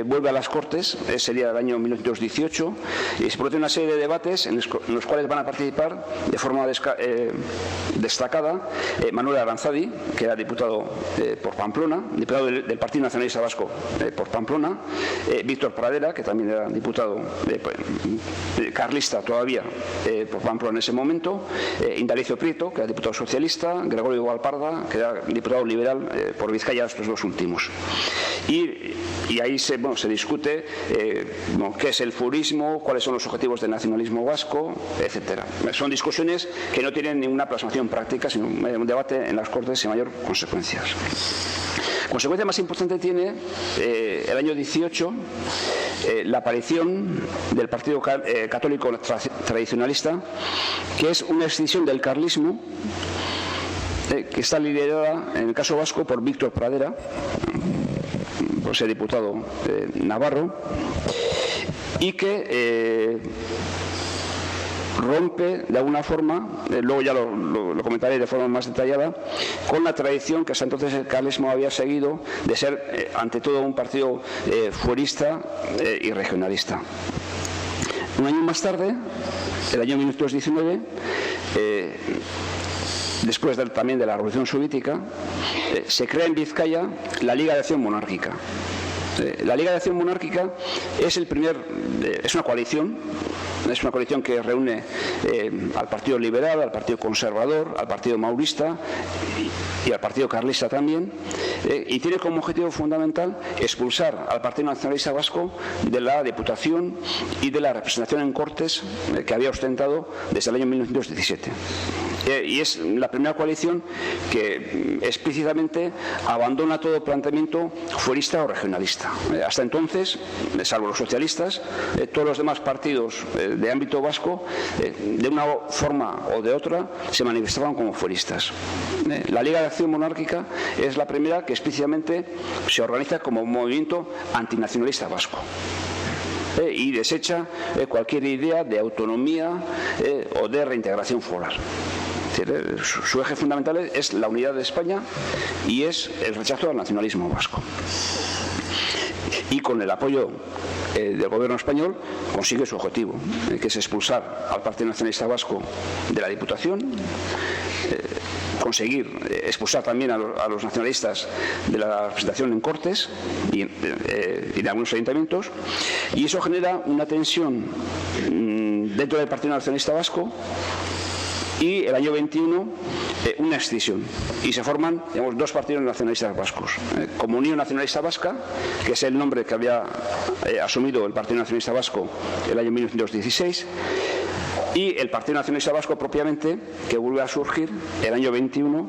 vuelve a las Cortes, sería el año 1918, y se produce una serie de debates en los cuales van a participar de forma destacada Manuel Aranzadi, que era diputado por Pamplona, diputado del Partido Nacionalista Vasco por Pamplona, Víctor Pradera, que también era diputado carlista todavía por Pamplona en ese momento, Indalecio Prieto, que era diputado socialista, Gregorio Gualparda, que era diputado liberal por Vizcaya, estos dos últimos. Y ahí se discute qué es el furismo, cuáles son los objetivos del nacionalismo vasco, etcétera. Son discusiones que no tienen ninguna plasmación práctica, sino un debate en las Cortes sin mayor consecuencias. Consecuencia más importante tiene el año 18 la aparición del Partido Católico Tradicionalista, que es una escisión del carlismo que está liderada en el caso vasco por Víctor Pradera, por ser diputado navarro, y que rompe de alguna forma, luego ya lo comentaré de forma más detallada, con la tradición que hasta entonces el carlismo había seguido de ser ante todo un partido fuerista y regionalista. Un año más tarde, el año 1919, después también de la Revolución Soviética, se crea en Vizcaya la Liga de Acción Monárquica. La Liga de Acción Monárquica es una coalición. Es una coalición que reúne al Partido Liberal, al Partido Conservador, al Partido Maurista y al Partido Carlista también, y tiene como objetivo fundamental expulsar al Partido Nacionalista Vasco de la Diputación y de la representación en Cortes que había ostentado desde el año 1917. Y es la primera coalición que explícitamente abandona todo planteamiento fuerista o regionalista. Hasta entonces, salvo los socialistas, todos los demás partidos de ámbito vasco, de una forma o de otra, se manifestaban como fueristas. La Liga de Acción Monárquica es la primera que explícitamente se organiza como un movimiento antinacionalista vasco. Y desecha cualquier idea de autonomía o de reintegración foral. Su eje fundamental es la unidad de España y es el rechazo al nacionalismo vasco. Y con el apoyo del gobierno español consigue su objetivo, que es expulsar al Partido Nacionalista Vasco de la Diputación, conseguir expulsar también a los nacionalistas de la representación en Cortes y de algunos ayuntamientos, y eso genera una tensión dentro del Partido Nacionalista Vasco. Y el año 21 una escisión y se forman dos partidos nacionalistas vascos, Comunión Nacionalista Vasca, que es el nombre que había asumido el Partido Nacionalista Vasco el año 1916, y el Partido Nacionalista Vasco propiamente, que vuelve a surgir el año 21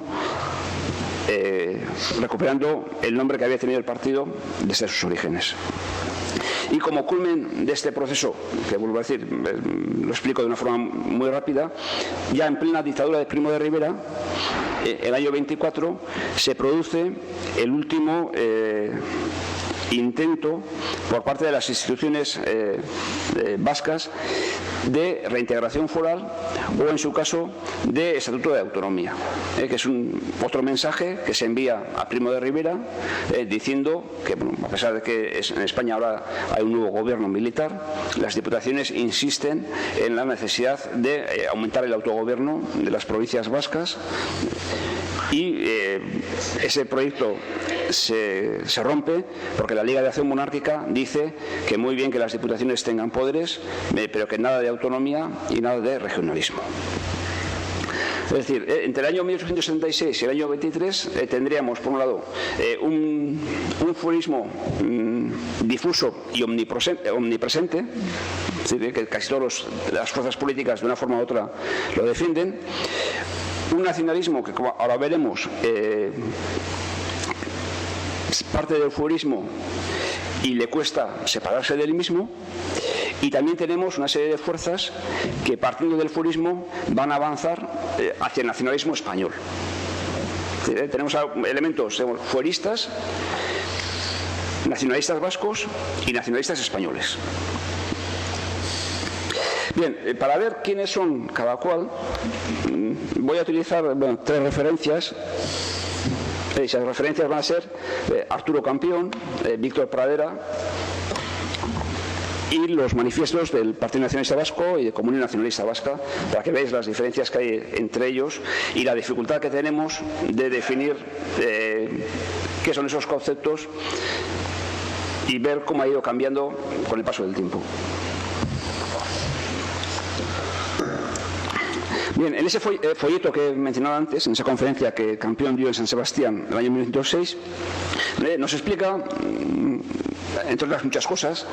recuperando el nombre que había tenido el partido desde sus orígenes. Y como culmen de este proceso, que vuelvo a decir, lo explico de una forma muy rápida, ya en plena dictadura de Primo de Rivera, el año 24, se produce el último intento por parte de las instituciones vascas de reintegración foral o, en su caso, de estatuto de autonomía, que es otro mensaje que se envía a Primo de Rivera diciendo que, bueno, a pesar de que en España ahora hay un nuevo gobierno militar, las diputaciones insisten en la necesidad de aumentar el autogobierno de las provincias vascas, y ese proyecto se rompe porque la Liga de Acción Monárquica dice que muy bien que las diputaciones tengan poderes, pero que nada de autonomía y nada de regionalismo. Es decir, entre el año 1876 y el año 23 tendríamos, por un lado, un fuerismo difuso y omnipresente, es decir, que casi todas las fuerzas políticas de una forma u otra lo defienden. Un nacionalismo que, como ahora veremos, es parte del fuerismo y le cuesta separarse del mismo. Y también tenemos una serie de fuerzas que, partiendo del fuerismo, van a avanzar hacia el nacionalismo español. Tenemos elementos fueristas, nacionalistas vascos y nacionalistas españoles. Bien, para ver quiénes son cada cual, voy a utilizar tres referencias. Esas referencias van a ser Arturo Campión, Víctor Pradera y los manifiestos del Partido Nacionalista Vasco y de Comunión Nacionalista Vasca, para que veáis las diferencias que hay entre ellos y la dificultad que tenemos de definir qué son esos conceptos y ver cómo ha ido cambiando con el paso del tiempo. Bien, en ese folleto que he mencionado antes, en esa conferencia que Campión dio en San Sebastián en el año 1906, nos explica, entre otras muchas cosas,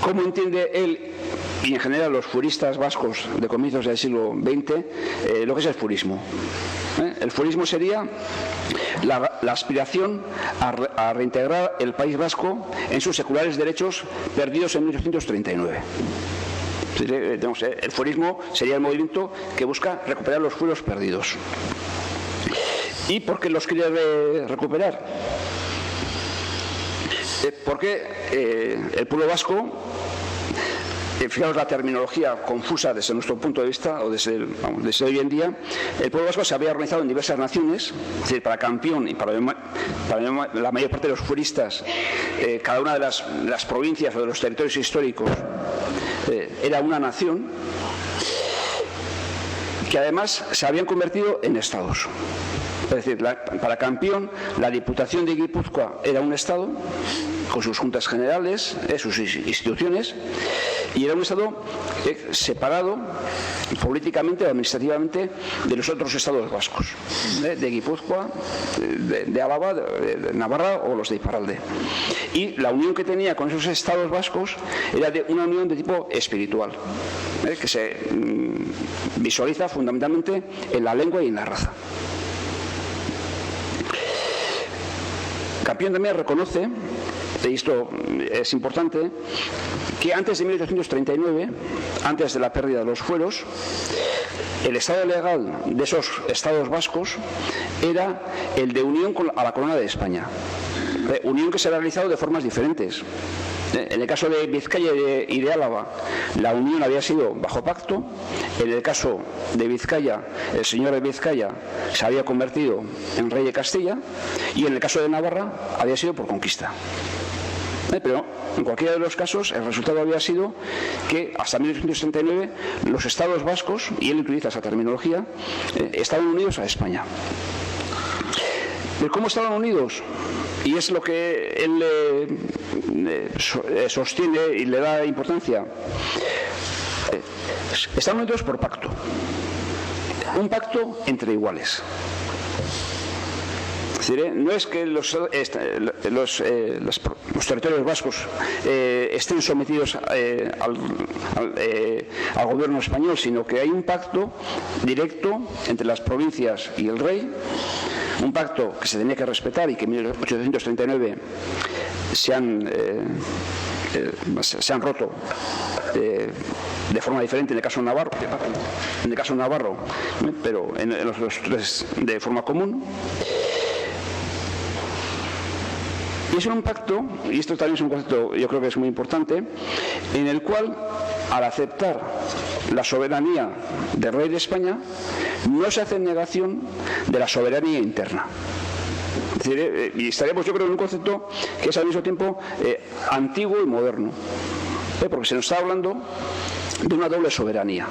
cómo entiende él y en general los fueristas vascos de comienzos del siglo XX lo que es el fuerismo. El fuerismo sería la aspiración a reintegrar el País Vasco en sus seculares derechos perdidos en 1839. El fuerismo sería el movimiento que busca recuperar los fueros perdidos. ¿Y por qué los quiere recuperar? Porque el pueblo vasco, fijaos la terminología confusa desde nuestro punto de vista, o desde hoy en día, el pueblo vasco se había organizado en diversas naciones, es decir, para Campión y para la mayor parte de los fueristas, cada una de las provincias o de los territorios históricos era una nación, que además se habían convertido en estados. Es decir, para Campión, la Diputación de Guipúzcoa era un estado, con sus juntas generales, sus instituciones, y era un estado separado políticamente o administrativamente de los otros estados vascos, de Guipúzcoa, de Álava, de Navarra o los de Iparralde. Y la unión que tenía con esos estados vascos era una unión de tipo espiritual, que se visualiza fundamentalmente en la lengua y en la raza. Campión también reconoce, y esto es importante, que antes de 1839, antes de la pérdida de los fueros, el estado legal de esos estados vascos era el de unión a la corona de España. Unión que se ha realizado de formas diferentes. En el caso de Vizcaya y de Álava, la unión había sido bajo pacto. En el caso de Vizcaya, el señor de Vizcaya se había convertido en rey de Castilla, y en el caso de Navarra había sido por conquista. Pero en cualquiera de los casos el resultado había sido que hasta 1839 los estados vascos, y él utiliza esa terminología, estaban unidos a España. ¿Pero cómo estaban unidos? Y es lo que él sostiene y le da importancia. Están unidos por pacto. Un pacto entre iguales. Es Es decir, no es que los territorios vascos estén sometidos al gobierno español, sino que hay un pacto directo entre las provincias y el rey, un pacto que se tenía que respetar y que en 1839 se han roto de forma diferente en el caso navarro, pero en los tres de forma común. Y es un pacto, y esto también es un concepto, yo creo que es muy importante, en el cual, al aceptar la soberanía del rey de España, no se hace negación de la soberanía interna. Es decir, y estaríamos, yo creo, en un concepto que es al mismo tiempo antiguo y moderno, porque se nos está hablando de una doble soberanía.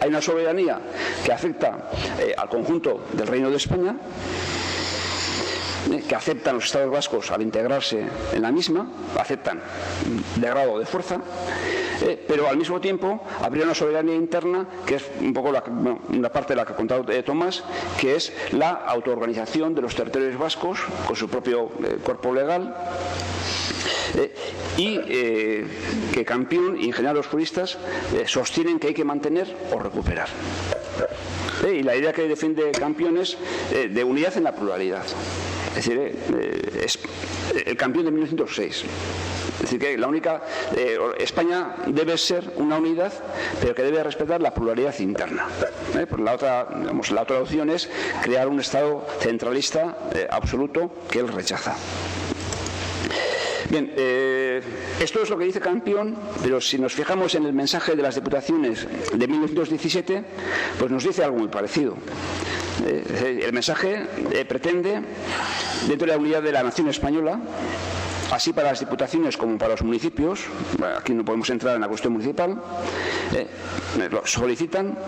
Hay una soberanía que afecta al conjunto del Reino de España, que aceptan los estados vascos al integrarse en la misma, aceptan de grado o de fuerza, pero al mismo tiempo habría una soberanía interna, que es un poco una parte de la que ha contado Tomás, que es la autoorganización de los territorios vascos con su propio cuerpo legal, y que Campion y en general los juristas sostienen que hay que mantener o recuperar. Y la idea que defiende Campion es de unidad en la pluralidad. Es decir, es el Campion de 1906. Es decir, que la única España debe ser una unidad, pero que debe respetar la pluralidad interna. Pues la otra opción es crear un Estado centralista absoluto que él rechaza. Bien, esto es lo que dice Campion, pero si nos fijamos en el mensaje de las Diputaciones de 1917, pues nos dice algo muy parecido. El mensaje pretende, dentro de la unidad de la nación española, así para las diputaciones como para los municipios, aquí no podemos entrar en la cuestión municipal, solicitan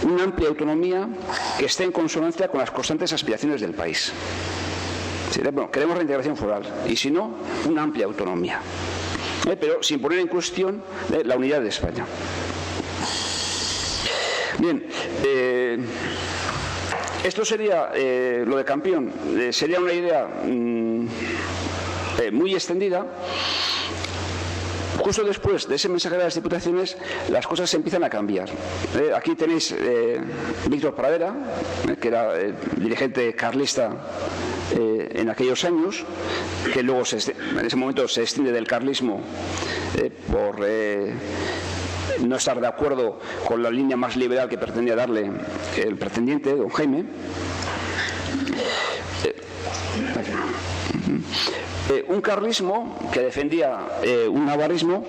una amplia autonomía que esté en consonancia con las constantes aspiraciones del país. Bueno, queremos reintegración foral y si no, una amplia autonomía, pero sin poner en cuestión la unidad de España. Bien, esto sería, lo de Campion, sería una idea muy extendida. Justo después de ese mensaje de las diputaciones, las cosas empiezan a cambiar. Aquí tenéis Víctor Pradera, que era dirigente carlista en aquellos años, que luego en ese momento se extiende del carlismo por no estar de acuerdo con la línea más liberal que pretendía darle el pretendiente, don Jaime. Un carlismo que defendía un navarrismo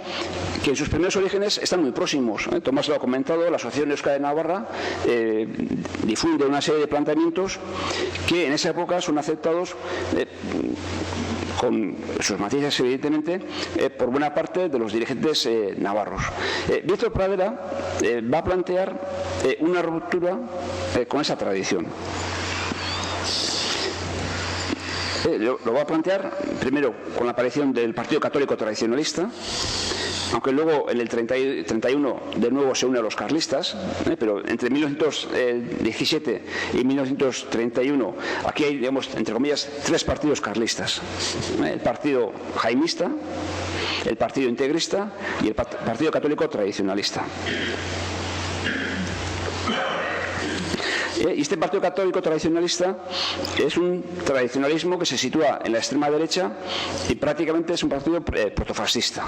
que en sus primeros orígenes están muy próximos. Tomás lo ha comentado, la Asociación Euskadi de Navarra difunde una serie de planteamientos que en esa época son aceptados con sus matices, evidentemente, por buena parte de los dirigentes navarros. Víctor Pradera va a plantear una ruptura con esa tradición. Lo va a plantear primero con la aparición del Partido Católico Tradicionalista, aunque luego en el 31 de nuevo se une a los carlistas, pero entre 1917 y 1931 aquí hay, digamos, entre comillas, tres partidos carlistas: el Partido Jaimista, el Partido Integrista y el Partido Católico Tradicionalista. Y este Partido Católico Tradicionalista es un tradicionalismo que se sitúa en la extrema derecha y prácticamente es un partido protofascista.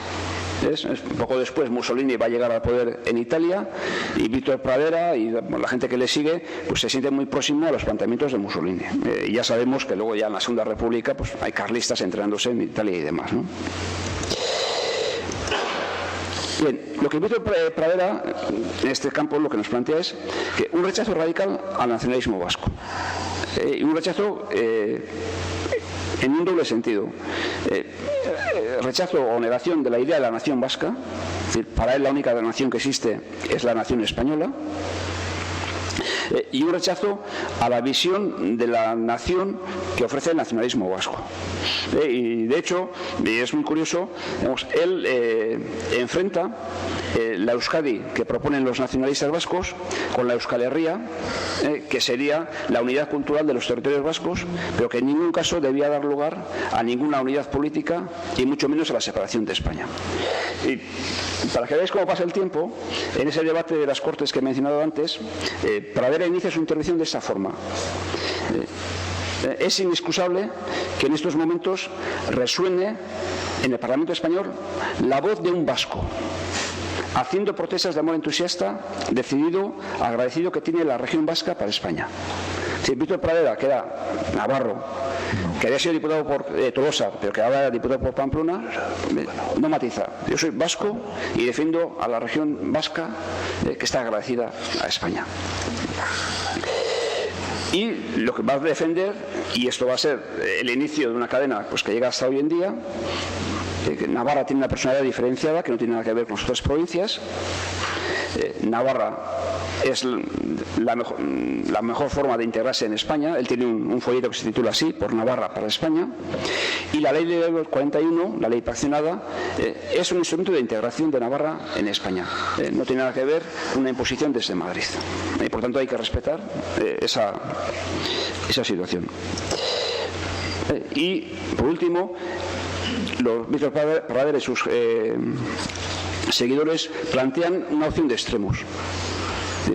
Poco después Mussolini va a llegar al poder en Italia y Víctor Pradera y la gente que le sigue pues se siente muy próximo a los planteamientos de Mussolini. Y ya sabemos que luego ya en la Segunda República pues hay carlistas entrenándose en Italia y demás, ¿no? Bien, lo que Víctor Pradera en este campo lo que nos plantea es que un rechazo radical al nacionalismo vasco y un rechazo en un doble sentido, rechazo o negación de la idea de la nación vasca, es decir, para él la única nación que existe es la nación española, y un rechazo a la visión de la nación que ofrece el nacionalismo vasco. Y de hecho, y es muy curioso, digamos, él enfrenta la Euskadi que proponen los nacionalistas vascos con la Euskal Herria, que sería la unidad cultural de los territorios vascos, pero que en ningún caso debía dar lugar a ninguna unidad política y mucho menos a la separación de España. Y para que veáis cómo pasa el tiempo, en ese debate de las Cortes que he mencionado antes, Pradera inicia su intervención de esta forma. Es inexcusable que en estos momentos resuene en el Parlamento español la voz de un vasco, haciendo protestas de amor entusiasta, decidido, agradecido que tiene la región vasca para España. Si Víctor Pradera, que era navarro, que había sido diputado por Tolosa, pero que ahora era diputado por Pamplona, no matiza. Yo soy vasco y defiendo a la región vasca que está agradecida a España. Y lo que va a defender, y esto va a ser el inicio de una cadena pues, que llega hasta hoy en día, que Navarra tiene una personalidad diferenciada que no tiene nada que ver con las otras provincias. Navarra es la mejor forma de integrarse en España. Él tiene un folleto que se titula así, por Navarra para España. Y la ley del 41, la ley paccionada, es un instrumento de integración de Navarra en España. No tiene nada que ver con una imposición desde Madrid. Y por tanto hay que respetar esa situación. Y por último, Víctor Pradera y sus seguidores plantean una opción de extremos.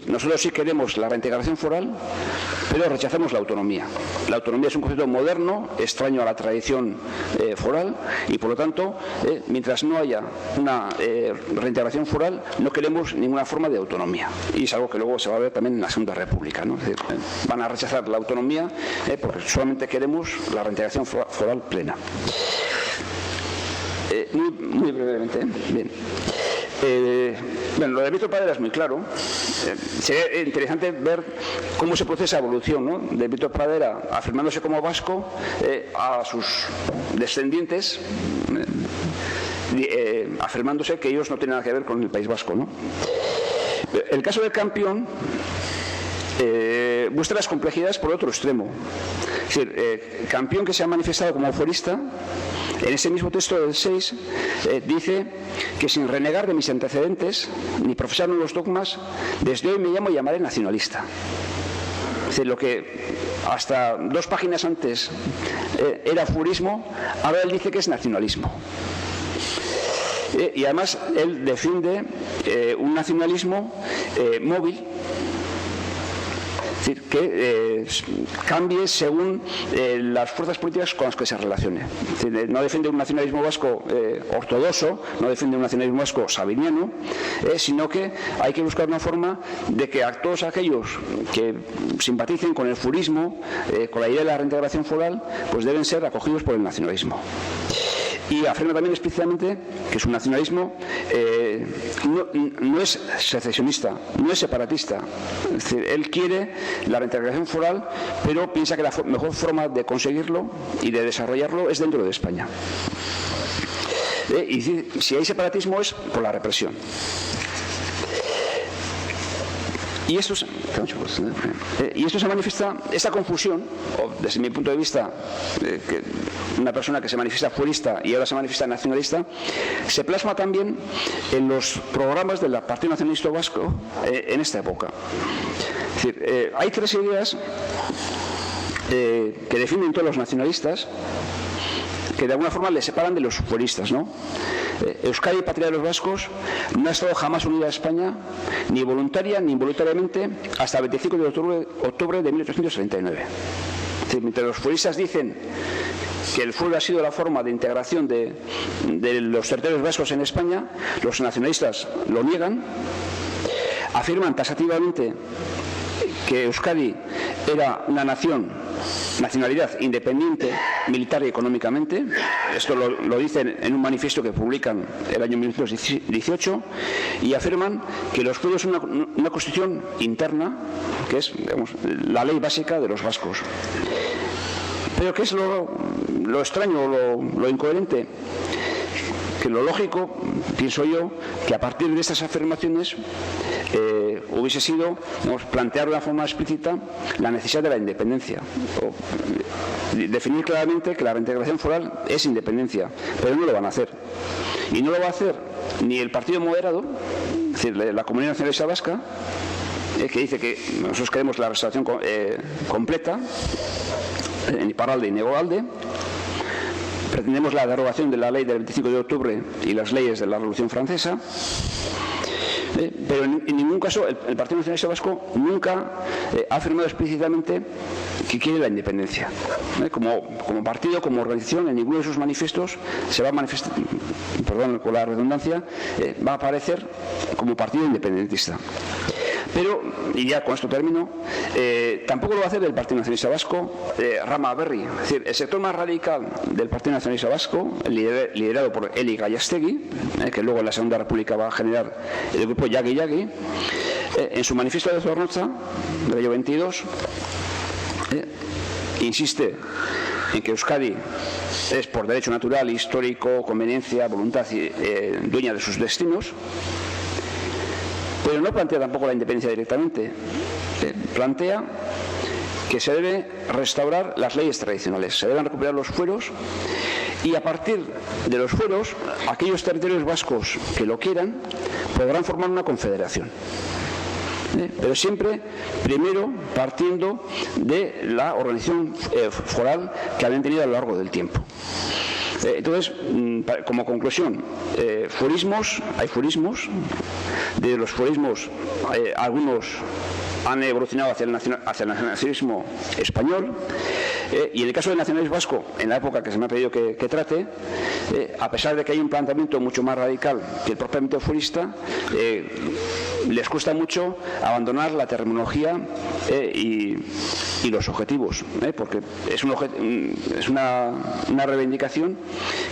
Nosotros sí queremos la reintegración foral, pero rechazamos la autonomía. La autonomía es un concepto moderno, extraño a la tradición foral, y por lo tanto, mientras no haya una reintegración foral, no queremos ninguna forma de autonomía. Y es algo que luego se va a ver también en la Segunda República, ¿no? Es decir, van a rechazar la autonomía porque solamente queremos la reintegración foral plena. Muy brevemente, bien. Bueno, lo de Víctor Pradera es muy claro. Sería interesante ver cómo se procesa esa evolución, ¿no? De Víctor Pradera afirmándose como vasco a sus descendientes, afirmándose que ellos no tienen nada que ver con el País Vasco, ¿no? El caso del Campión muestra las complejidades por otro extremo. Es decir, Campión, que se ha manifestado como aforista, en ese mismo texto del 6 dice que sin renegar de mis antecedentes ni profesar nuevos dogmas, desde hoy me llamo y llamaré nacionalista. Es decir, lo que hasta 2 páginas antes era furismo, ahora él dice que es nacionalismo. Y además él defiende un nacionalismo móvil, es decir, que cambie según las fuerzas políticas con las que se relacione. Es decir, no defiende un nacionalismo vasco ortodoxo, no defiende un nacionalismo vasco sabiniano, sino que hay que buscar una forma de que a todos aquellos que simpaticen con el furismo, con la idea de la reintegración foral, pues deben ser acogidos por el nacionalismo. Y afirma también explícitamente que su nacionalismo no es secesionista, no es separatista. Es decir, él quiere la reintegración foral, pero piensa que la mejor forma de conseguirlo y de desarrollarlo es dentro de España. Y si hay separatismo es por la represión. Y esto se manifiesta, esta confusión, o desde mi punto de vista, que una persona que se manifiesta fuerista y ahora se manifiesta nacionalista, se plasma también en los programas del Partido Nacionalista Vasco en esta época. Es decir, hay 3 ideas que defienden todos los nacionalistas, que de alguna forma les separan de los fueristas, ¿no? Euskadi, patria de los vascos, no ha estado jamás unida a España, ni voluntaria ni involuntariamente, hasta el 25 de octubre de 1839. Es decir, mientras los fueristas dicen que el fuero ha sido la forma de integración de los territorios vascos en España, los nacionalistas lo niegan, afirman taxativamente que Euskadi era una nacionalidad independiente militar y económicamente. Esto lo dicen en un manifiesto que publican el año 1918, y afirman que los pueblos son una constitución interna, que es, digamos, la ley básica de los vascos. Pero ¿qué es lo extraño, lo incoherente? Que lo lógico, pienso yo, que a partir de estas afirmaciones hubiese sido, digamos, plantear de una forma explícita la necesidad de la independencia, o definir claramente que la reintegración foral es independencia, pero no lo van a hacer. Y no lo va a hacer ni el Partido Moderado, es decir, la Comunidad Nacionalista Vasca, que dice que nosotros queremos la restauración completa en Iparralde y Negoalde. Pretendemos la derogación de la ley del 25 de octubre y las leyes de la Revolución Francesa. Pero en ningún caso el Partido Nacionalista Vasco nunca ha afirmado explícitamente que quiere la independencia. Como partido, como organización, en ninguno de sus manifiestos se va a manifestar, perdón con la redundancia, va a aparecer como partido independentista. Pero, y ya con esto termino, tampoco lo va a hacer el Partido Nacionalista Vasco, Rama Berri. Es decir, el sector más radical del Partido Nacionalista Vasco, liderado por Eli Gallastegui, que luego en la Segunda República va a generar el grupo Yagui Yagui, en su manifiesto de Zornotza, del año 22, insiste en que Euskadi es por derecho natural, histórico, conveniencia, voluntad dueña de sus destinos. Pero no plantea tampoco la independencia directamente. Plantea que se debe restaurar las leyes tradicionales, se deben recuperar los fueros y a partir de los fueros, aquellos territorios vascos que lo quieran podrán formar una confederación. Pero siempre, primero, partiendo de la organización foral que habían tenido a lo largo del tiempo. Entonces, como conclusión, hay furismos. De los furismos, algunos han evolucionado hacia el nacionalismo español, y en el caso del nacionalismo vasco, en la época que se me ha pedido que trate, a pesar de que hay un planteamiento mucho más radical que el propiamente furista, les cuesta mucho abandonar la terminología y los objetivos, porque es una reivindicación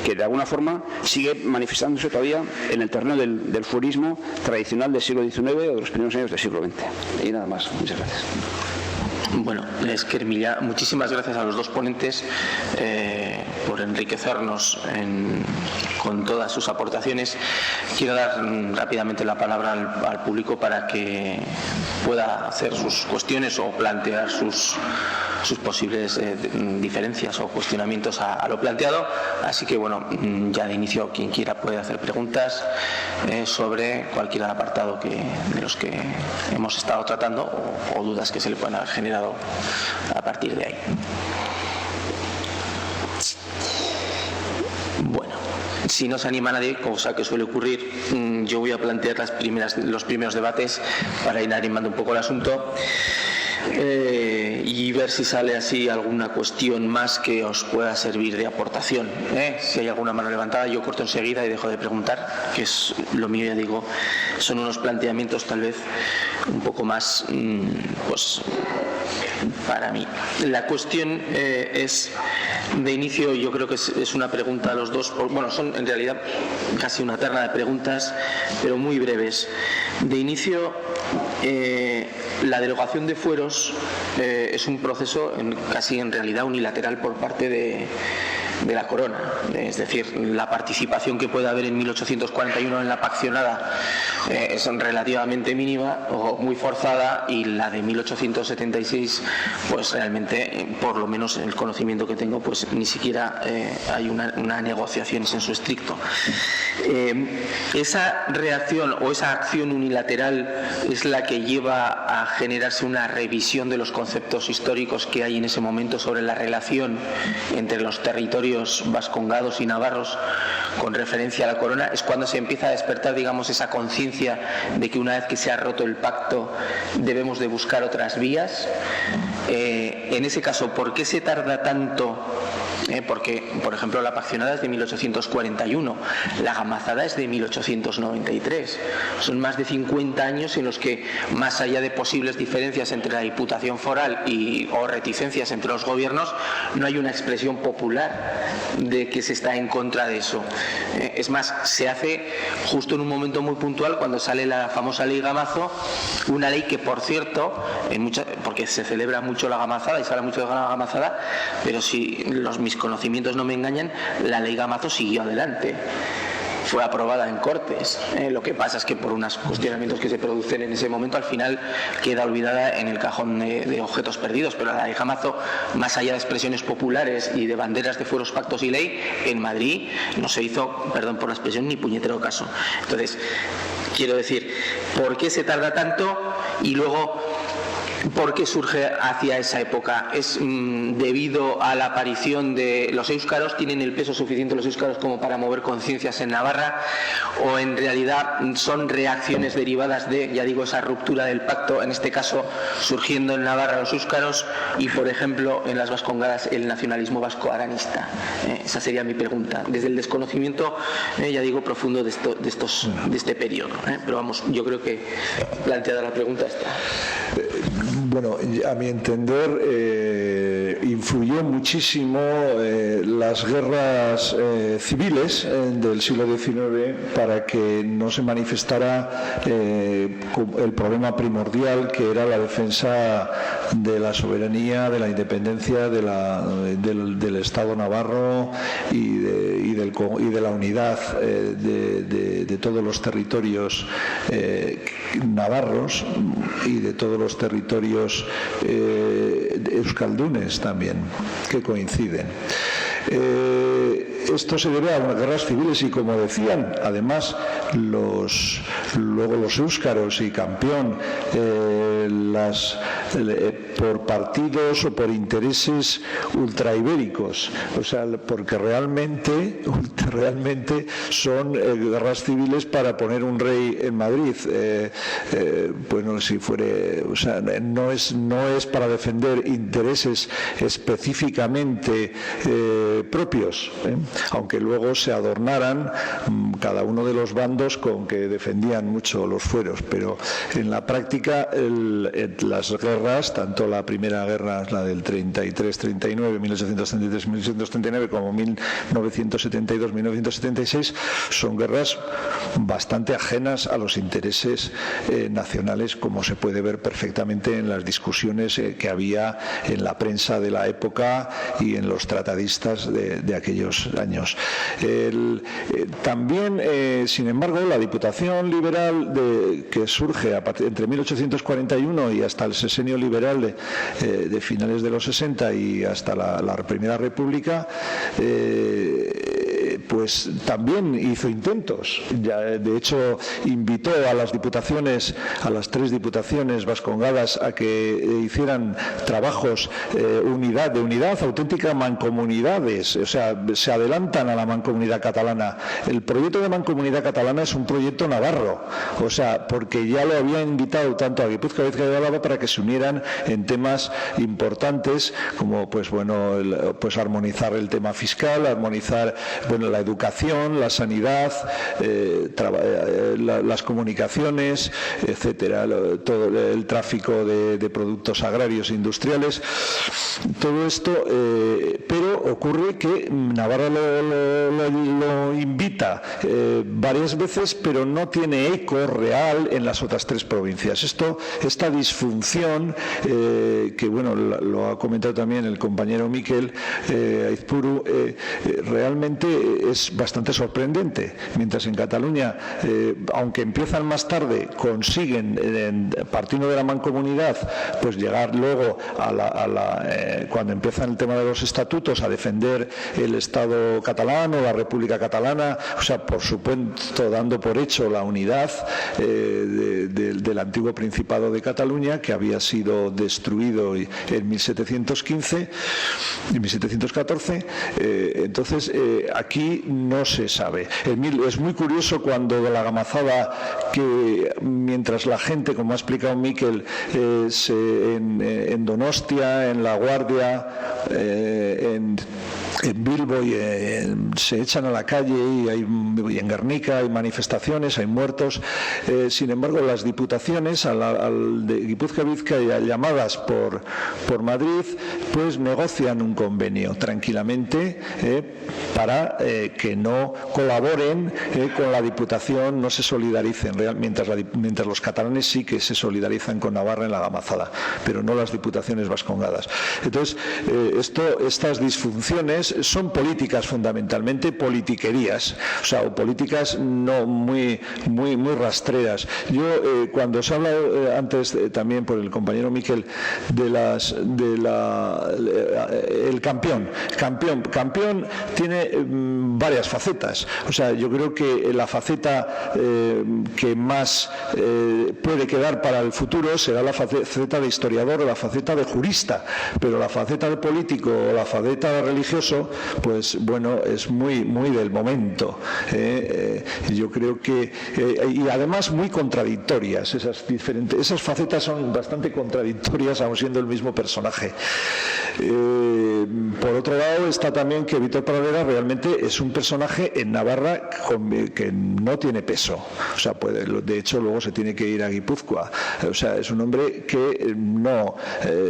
que de alguna forma sigue manifestándose todavía en el terreno del furismo tradicional del siglo XIX o de los primeros años del siglo XX. Y nada más. Muchas gracias. Bueno, Esquer-Millán, muchísimas gracias a los dos ponentes por enriquecernos con todas sus aportaciones. Quiero dar rápidamente la palabra al público para que pueda hacer sus cuestiones o plantear sus posibles diferencias o cuestionamientos a lo planteado. Así que, bueno, ya de inicio, quien quiera puede hacer preguntas sobre cualquier apartado de los que hemos estado tratando o dudas que se le puedan haber generado a partir de ahí. Bueno, si no se anima nadie, cosa que suele ocurrir, yo voy a plantear los primeros debates para ir animando un poco el asunto. Y ver si sale así alguna cuestión más que os pueda servir de aportación. Si hay alguna mano levantada, yo corto enseguida y dejo de preguntar, que es lo mío, ya digo. Son unos planteamientos tal vez un poco más, pues, para mí. La cuestión es, de inicio, yo creo que es una pregunta a los dos, bueno, son en realidad casi una terna de preguntas, pero muy breves. De inicio, la derogación de fueros es un proceso casi en realidad unilateral por parte de la corona, es decir, la participación que puede haber en 1841 en la paccionada es relativamente mínima o muy forzada, y la de 1876 pues realmente, por lo menos en el conocimiento que tengo, pues ni siquiera hay una negociación en su estricto. Esa reacción o esa acción unilateral es la que lleva a generarse una revisión de los conceptos históricos que hay en ese momento sobre la relación entre los territorios vascongados y navarros con referencia a la corona. Es cuando se empieza a despertar, digamos, esa conciencia de que una vez que se ha roto el pacto debemos de buscar otras vías. En ese caso, ¿por qué se tarda tanto? Porque, por ejemplo, la paccionada es de 1841, la gamazada es de 1893. Son más de 50 años en los que, más allá de posibles diferencias entre la Diputación Foral o reticencias entre los gobiernos, no hay una expresión popular de que se está en contra de eso. Es más, se hace justo en un momento muy puntual, cuando sale la famosa ley Gamazo, una ley que, por cierto, porque se celebra mucho la gamazada y se habla mucho de la gamazada, pero si mis conocimientos no me engañan, la ley Gamazo siguió adelante. fue aprobada en Cortes. Lo que pasa es que por unos cuestionamientos que se producen en ese momento, al final queda olvidada en el cajón de objetos perdidos. Pero la ley Jamazo, más allá de expresiones populares y de banderas de fueros, pactos y ley, en Madrid no se hizo, perdón por la expresión, ni puñetero caso. Entonces, quiero decir, ¿por qué se tarda tanto? Y luego, ¿por qué surge hacia esa época? ¿Es debido a la aparición de los éuskaros? ¿Tienen el peso suficiente los éuskaros como para mover conciencias en Navarra? ¿O en realidad son reacciones derivadas de, ya digo, esa ruptura del pacto, en este caso surgiendo en Navarra los éuskaros y, por ejemplo, en las Vascongadas el nacionalismo vasco-aranista? Esa sería mi pregunta. Desde el desconocimiento, ya digo, profundo de este periodo. Pero vamos, yo creo que planteada la pregunta está. Bueno, a mi entender, influyó muchísimo las guerras civiles del siglo XIX para que no se manifestara el problema primordial, que era la defensa de la soberanía, de la independencia del Estado navarro y de la unidad de todos los territorios navarros y de todos los territorios euskaldunes también, que coinciden. Esto se debe a unas guerras civiles y, como decían, además luego los éuskaros y Campeón, por partidos o por intereses ultraibéricos, o sea, porque realmente son guerras civiles para poner un rey en Madrid. Bueno, si fuere, o sea, no es para defender intereses específicamente propios, aunque luego se adornaran cada uno de los bandos con que defendían mucho los fueros, pero en la práctica las guerras, tanto la primera guerra, la del 33-39, 1833-1839, como 1972-1976, son guerras bastante ajenas a los intereses nacionales, como se puede ver perfectamente en las discusiones que había en la prensa de la época y en los tratadistas de aquellos años. También, sin embargo, la Diputación Liberal que surge entre 1841 y hasta el sesenio liberal de finales de los 60 y hasta la Primera República, pues también hizo intentos. De hecho, invitó a las diputaciones, a las 3 diputaciones vascongadas, a que hicieran trabajos de unidad, auténtica mancomunidades. O sea, se adelantan a la mancomunidad catalana. El proyecto de mancomunidad catalana es un proyecto navarro, o sea, porque ya lo había invitado tanto a Guipúzcoa, Bizkaia y Álava para que se unieran en temas importantes como, pues bueno, armonizar el tema fiscal, armonizar, bueno, la educación, la sanidad, las comunicaciones, etcétera, todo el tráfico de productos agrarios e industriales, todo esto, pero ocurre que Navarra lo invita varias veces, pero no tiene eco real en las otras 3 provincias. Esta disfunción, que bueno, lo ha comentado también el compañero Mikel Aizpuru, realmente es bastante sorprendente. Mientras en Cataluña, aunque empiezan más tarde, consiguen, partiendo de la mancomunidad, pues llegar luego cuando empiezan el tema de los estatutos, a defender el Estado catalán o la República Catalana, o sea, por supuesto, dando por hecho la unidad del antiguo Principado de Cataluña, que había sido destruido en 1715 y 1714. Entonces, aquí no se sabe. Es muy curioso cuando de la gamazada, que mientras la gente, como ha explicado Mikel, en Donostia, en La Guardia, en Bilbo se echan a la calle y en Guernica hay manifestaciones, hay muertos. Sin embargo, las diputaciones de Guipúzcoa y Bizkaia, llamadas por Madrid, pues negocian un convenio tranquilamente para que no colaboren con la Diputación, no se solidaricen, mientras los catalanes sí que se solidarizan con Navarra en la gamazada, pero no las diputaciones vascongadas. Entonces, estas disfunciones son políticas fundamentalmente, politiquerías, o sea, o políticas no muy rastreras. Yo, cuando se habla antes también por el compañero Miquel el campeón tiene varias facetas. O sea, yo creo que la faceta que más puede quedar para el futuro será la faceta de historiador o la faceta de jurista, pero la faceta de político o la faceta de religioso, pues bueno, es muy del momento. Yo creo que y además muy contradictorias esas facetas son bastante contradictorias aun siendo el mismo personaje. Por otro lado está también que Víctor Pradera realmente es un personaje en Navarra que no tiene peso, o sea, de hecho luego se tiene que ir a Guipúzcoa, o sea, es un hombre que no,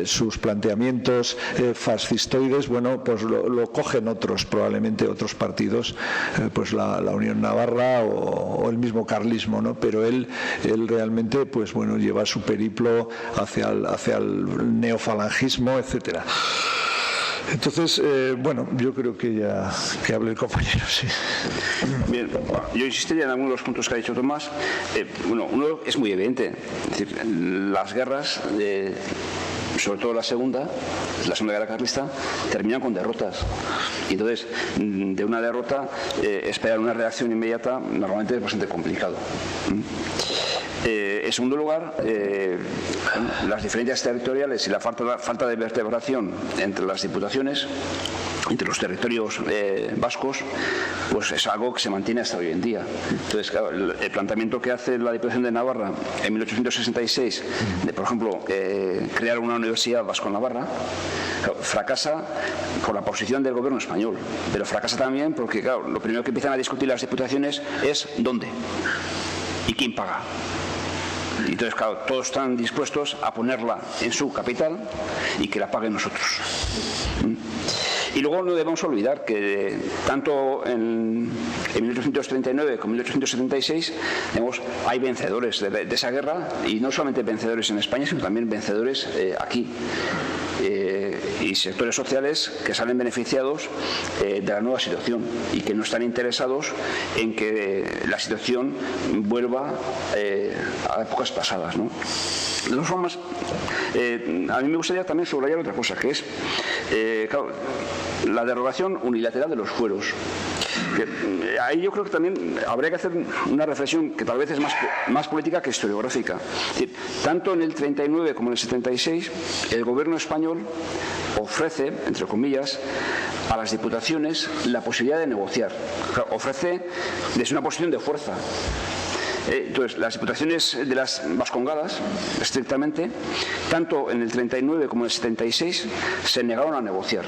sus planteamientos fascistoides, bueno, pues lo cogen probablemente otros partidos, pues la Unión Navarra o el mismo carlismo, ¿no? Pero él realmente, pues bueno, lleva su periplo hacia el neofalangismo, etcétera. Entonces, bueno, yo creo que hable el compañero, sí. Bien, yo insistiría en algunos de los puntos que ha dicho Tomás. Uno es muy evidente, es decir, las guerras, sobre todo la Segunda Guerra Carlista, terminan con derrotas. Y entonces, de una derrota, esperar una reacción inmediata normalmente es bastante complicado. En segundo lugar, las diferencias territoriales y la falta de vertebración entre las diputaciones, entre los territorios vascos, pues es algo que se mantiene hasta hoy en día. Entonces, claro, el planteamiento que hace la Diputación de Navarra en 1866 de, por ejemplo, crear una universidad vasco-navarra, claro, fracasa por la posición del gobierno español, pero fracasa también porque, claro, lo primero que empiezan a discutir las diputaciones es ¿dónde? ¿Y quién paga? Y entonces, claro, todos están dispuestos a ponerla en su capital y que la paguen nosotros. Y luego no debemos olvidar que tanto en 1839 como en 1876 hay vencedores de esa guerra, y no solamente vencedores en España, sino también vencedores aquí. Y sectores sociales que salen beneficiados de la nueva situación y que no están interesados en que la situación vuelva a épocas pasadas, ¿no? De todas formas, a mí me gustaría también subrayar otra cosa, que es claro, la derogación unilateral de los fueros. Ahí yo creo que también habría que hacer una reflexión que tal vez es más política que historiográfica. Es decir, tanto en el 39 como en el 76 el gobierno español ofrece, entre comillas, a las diputaciones la posibilidad de negociar. Ofrece desde una posición de fuerza. Entonces, las diputaciones de las vascongadas, estrictamente, tanto en el 39 como en el 76, se negaron a negociar.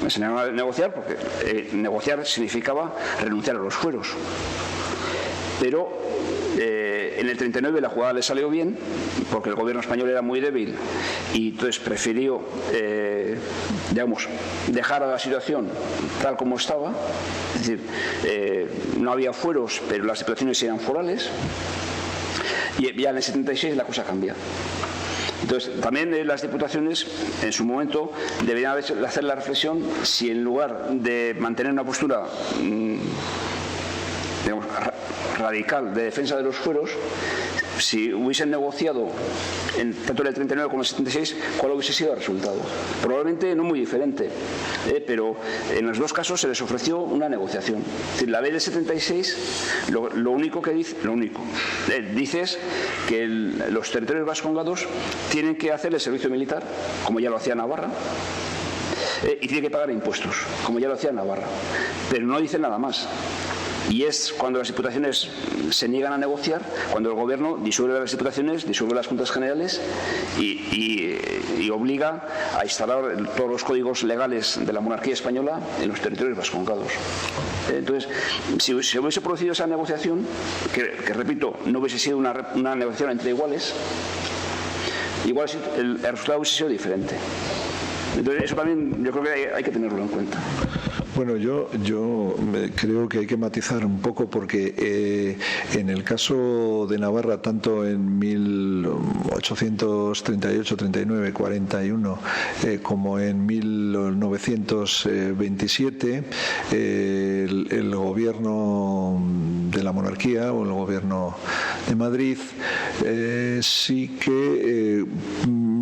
Se negaron a negociar porque negociar significaba renunciar a los fueros. Pero en el 39 la jugada le salió bien porque el gobierno español era muy débil y entonces prefirió dejar a la situación tal como estaba. Es decir, no había fueros, pero las diputaciones eran forales, y ya en el 76 la cosa cambia. Entonces, también las diputaciones, en su momento, deberían hacer la reflexión si en lugar de mantener una postura radical de defensa de los fueros, si hubiesen negociado tanto en el 39 como en el 76, ¿cuál hubiese sido el resultado? Probablemente no muy diferente, pero en los dos casos se les ofreció una negociación. Es decir, la ley del 76 lo único que dice es que los territorios vascongados tienen que hacer el servicio militar, como ya lo hacía Navarra, y tienen que pagar impuestos, como ya lo hacía Navarra, pero no dice nada más. Y es cuando las diputaciones se niegan a negociar, cuando el gobierno disuelve las diputaciones, disuelve las juntas generales y obliga a instalar todos los códigos legales de la monarquía española en los territorios vascongados. Entonces, si se hubiese producido esa negociación, que repito, no hubiese sido una negociación entre iguales, igual el resultado hubiese sido diferente. Entonces, eso también yo creo que hay que tenerlo en cuenta. Bueno, yo creo que hay que matizar un poco porque en el caso de Navarra, tanto en 1838, 39, 41 como en 1927, el gobierno de la monarquía o el gobierno de Madrid sí que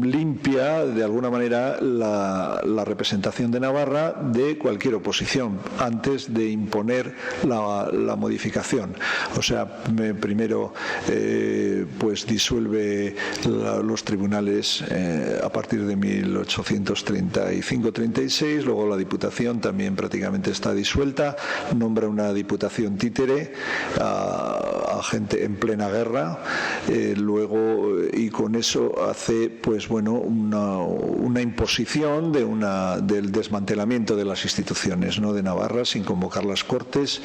limpia de alguna manera la representación de Navarra de cualquier oposición antes de imponer la modificación. O sea, primero pues disuelve los tribunales a partir de 1835-36, luego la Diputación también prácticamente está disuelta, nombra una Diputación títere a gente en plena guerra, luego y con eso hace pues bueno una imposición del desmantelamiento de las instituciones, ¿no?, de Navarra, sin convocar las Cortes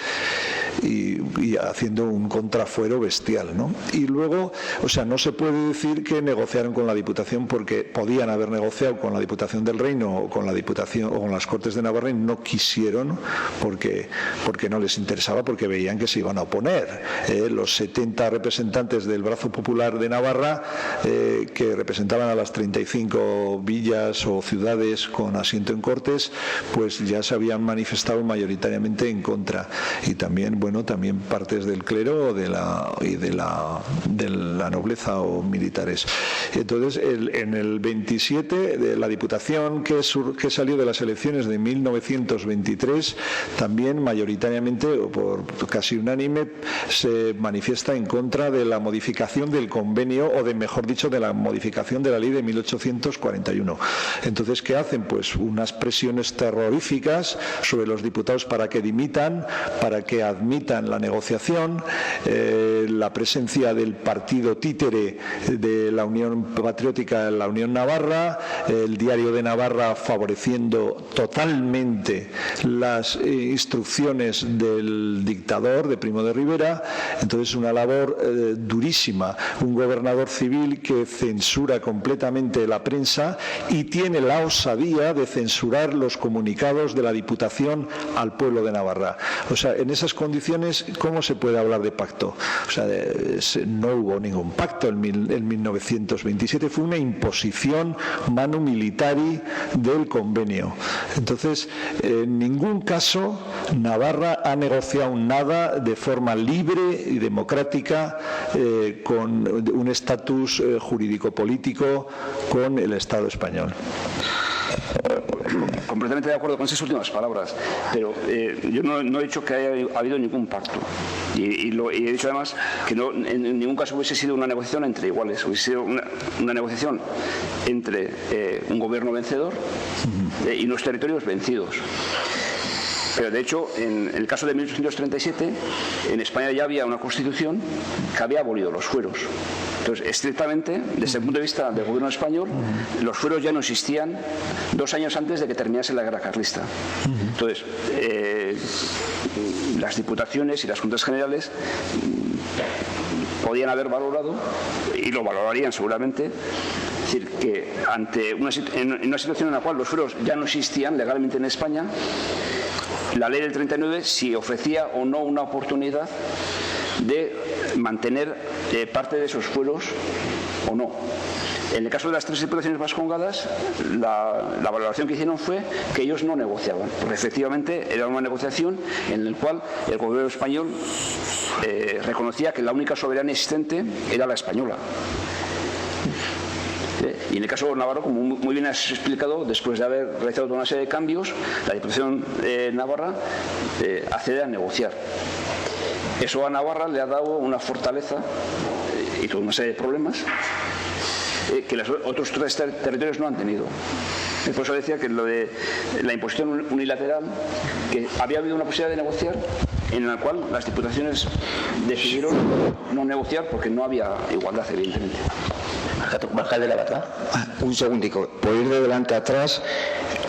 y haciendo un contrafuero bestial, ¿no? Y luego, o sea, no se puede decir que negociaron con la Diputación, porque podían haber negociado con la Diputación del Reino o con la Diputación o con las Cortes de Navarra, y no quisieron porque no les interesaba, porque veían que se iban a oponer. Los 70 representantes del brazo popular de Navarra, que representaban a las 35 villas o ciudades con asiento en Cortes, pues ya se habían manifestado mayoritariamente en contra, y también también partes del clero y de la nobleza o militares. Entonces, en el 27, de la Diputación que salió de las elecciones de 1923, también mayoritariamente o por casi unánime se manifiesta en contra de la modificación del convenio, o mejor dicho, de la modificación de la ley de 1841. Entonces, ¿qué hacen? Pues unas presiones terroríficas sobre los diputados para que dimitan, para que admitan la negociación, la presencia del partido títere de la Unión Patriótica en la Unión Navarra, el Diario de Navarra favoreciendo totalmente las instrucciones del dictador, de Primo de Rivera. Entonces, una labor durísima, un gobernador civil que censura completamente la prensa y tiene la osadía de censurar los comunicados de la Diputación al pueblo de Navarra. O sea, en esas condiciones, ¿cómo se puede hablar de pacto? O sea, no hubo ningún pacto en 1927, fue una imposición manu militari del convenio. Entonces, en ningún caso Navarra ha negociado nada de forma libre y democrática con un estatus jurídico-político con el Estado español. Completamente de acuerdo con esas últimas palabras, pero yo no he dicho que haya habido ningún pacto, y he dicho además que en ningún caso hubiese sido una negociación entre iguales, hubiese sido una negociación entre un gobierno vencedor y unos territorios vencidos. Pero de hecho, en el caso de 1837, en España ya había una constitución que había abolido los fueros. Entonces, estrictamente, desde el punto de vista del gobierno español, los fueros ya no existían 2 años antes de que terminase la guerra carlista. Entonces, las diputaciones y las juntas generales podían haber valorado, y lo valorarían seguramente, es decir, que ante una situación en la cual los fueros ya no existían legalmente en España, la ley del 39 si ofrecía o no una oportunidad de mantener parte de esos fueros o no. En el caso de las 3 diputaciones vascongadas, la valoración que hicieron fue que ellos no negociaban, porque efectivamente era una negociación en la cual el gobierno español reconocía que la única soberanía existente era la española. Y en el caso de Navarro, como muy bien has explicado, después de haber realizado toda una serie de cambios, la Diputación Navarra accede a negociar. Eso a Navarra le ha dado una fortaleza y toda una serie de problemas que los otros 3 territorios no han tenido. Por eso decía que lo de la imposición unilateral, que había habido una posibilidad de negociar, en la cual las diputaciones decidieron no negociar porque no había igualdad, evidentemente. Un segundico, por ir de delante a atrás,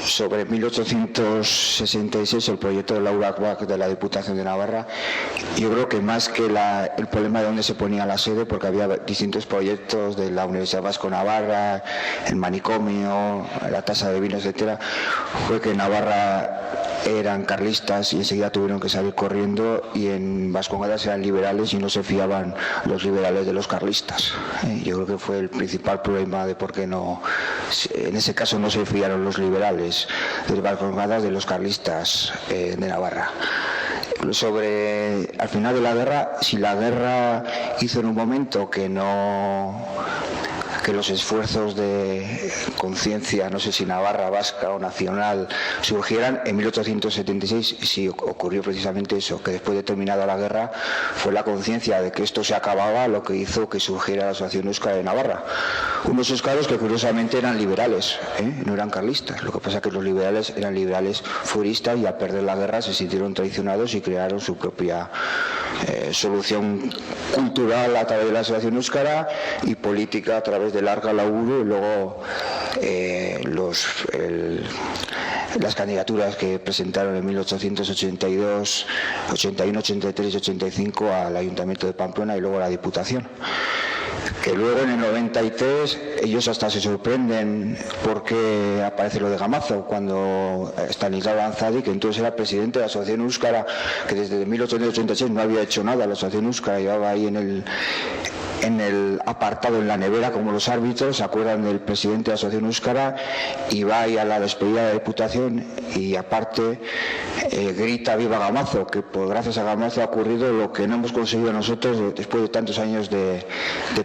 sobre 1866, el proyecto de Laura Bach de la Diputación de Navarra, yo creo que más que el problema de dónde se ponía la sede, porque había distintos proyectos de la Universidad Vasco Navarra, el manicomio, la tasa de vinos, etcétera, fue que Navarra eran carlistas y enseguida tuvieron que salir corriendo, y en Vascongadas eran liberales y no se fiaban los liberales de los carlistas. Yo creo que fue el principal problema de por qué no, en ese caso no se fiaron los liberales de Vascongadas de los carlistas de Navarra. Sobre al final de la guerra, si la guerra hizo en un momento que los esfuerzos de conciencia, no sé si navarra, vasca o nacional, surgieran, en 1876 sí ocurrió precisamente eso, que después de terminada la guerra fue la conciencia de que esto se acababa lo que hizo que surgiera la Asociación Euskara de Navarra. Unos euskaros que curiosamente eran liberales, no eran carlistas. Lo que pasa es que los liberales eran liberales fueristas y al perder la guerra se sintieron traicionados y crearon su propia solución cultural a través de la Asociación Euskara y política a través del Arga Laburu, y luego las candidaturas que presentaron en 1882, 81, 83 y 85 al Ayuntamiento de Pamplona y luego a la Diputación. Que luego en el 93 ellos hasta se sorprenden porque aparece lo de Gamazo, cuando Stanislao Aranzadi, que entonces era presidente de la Asociación Euskara, que desde 1886 no había hecho nada, la Asociación Euskara llevaba ahí en el apartado, en la nevera, como los árbitros, se acuerdan del presidente de la Asociación Euskara, y va ahí a la despedida de la Diputación y aparte grita viva Gamazo, que gracias a Gamazo ha ocurrido lo que no hemos conseguido nosotros después de tantos años de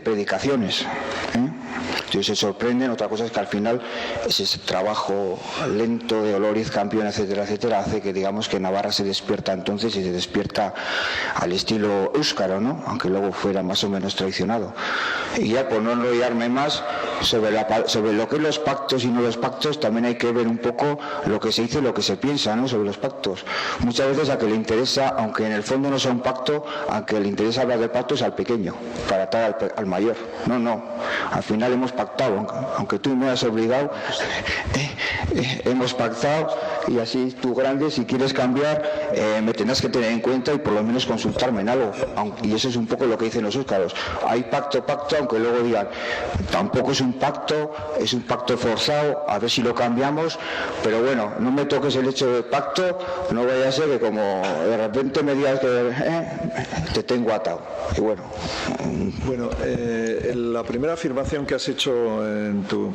predicaciones. Entonces se sorprenden. Otra cosa es que al final ese trabajo lento de Oloriz, Campión, etcétera, etcétera, hace que digamos que Navarra se despierta entonces y se despierta al estilo éuskaro, ¿no? Aunque luego fuera más o menos traicionado. Y ya por no enrollarme más sobre lo que es los pactos y no los pactos, también hay que ver un poco lo que se dice y lo que se piensa, ¿no?, sobre los pactos. Muchas veces a que le interesa, aunque en el fondo no sea un pacto, a que le interesa hablar de pactos al pequeño, para atar al mayor. No, al final hemos pactado, aunque tú me has obligado, hemos pactado, y así tú grande, si quieres cambiar, me tendrás que tener en cuenta y por lo menos consultarme en algo. Y eso es un poco lo que dicen los éuskaros. Hay pacto, aunque luego digan, tampoco es un pacto, es un pacto forzado, a ver si lo cambiamos, pero bueno, no me toques el hecho de pacto, no vaya a ser que como de repente me digas que te tengo atado. Y bueno. Bueno, la primera afirmación que has hecho en tu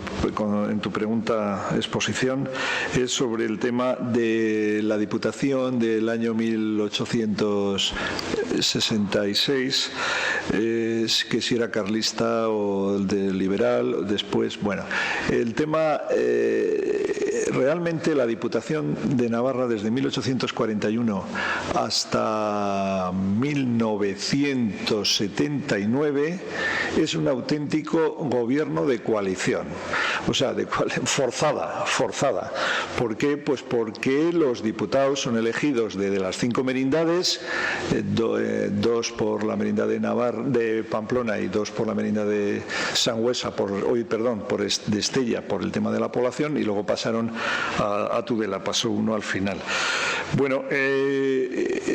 pregunta exposición es sobre el tema de la Diputación del año 1866, que si era carlista o de liberal, después, bueno, el tema, realmente la Diputación de Navarra desde 1841 hasta 1979 es un auténtico gobierno de coalición, o sea, forzada. ¿Por qué? Pues porque los diputados son elegidos de las 5 merindades, 2 por la merindad de Pamplona y 2 por la merindad de Sangüesa, de Estella, por el tema de la población, y luego pasaron a Tudela, pasó uno al final. Bueno,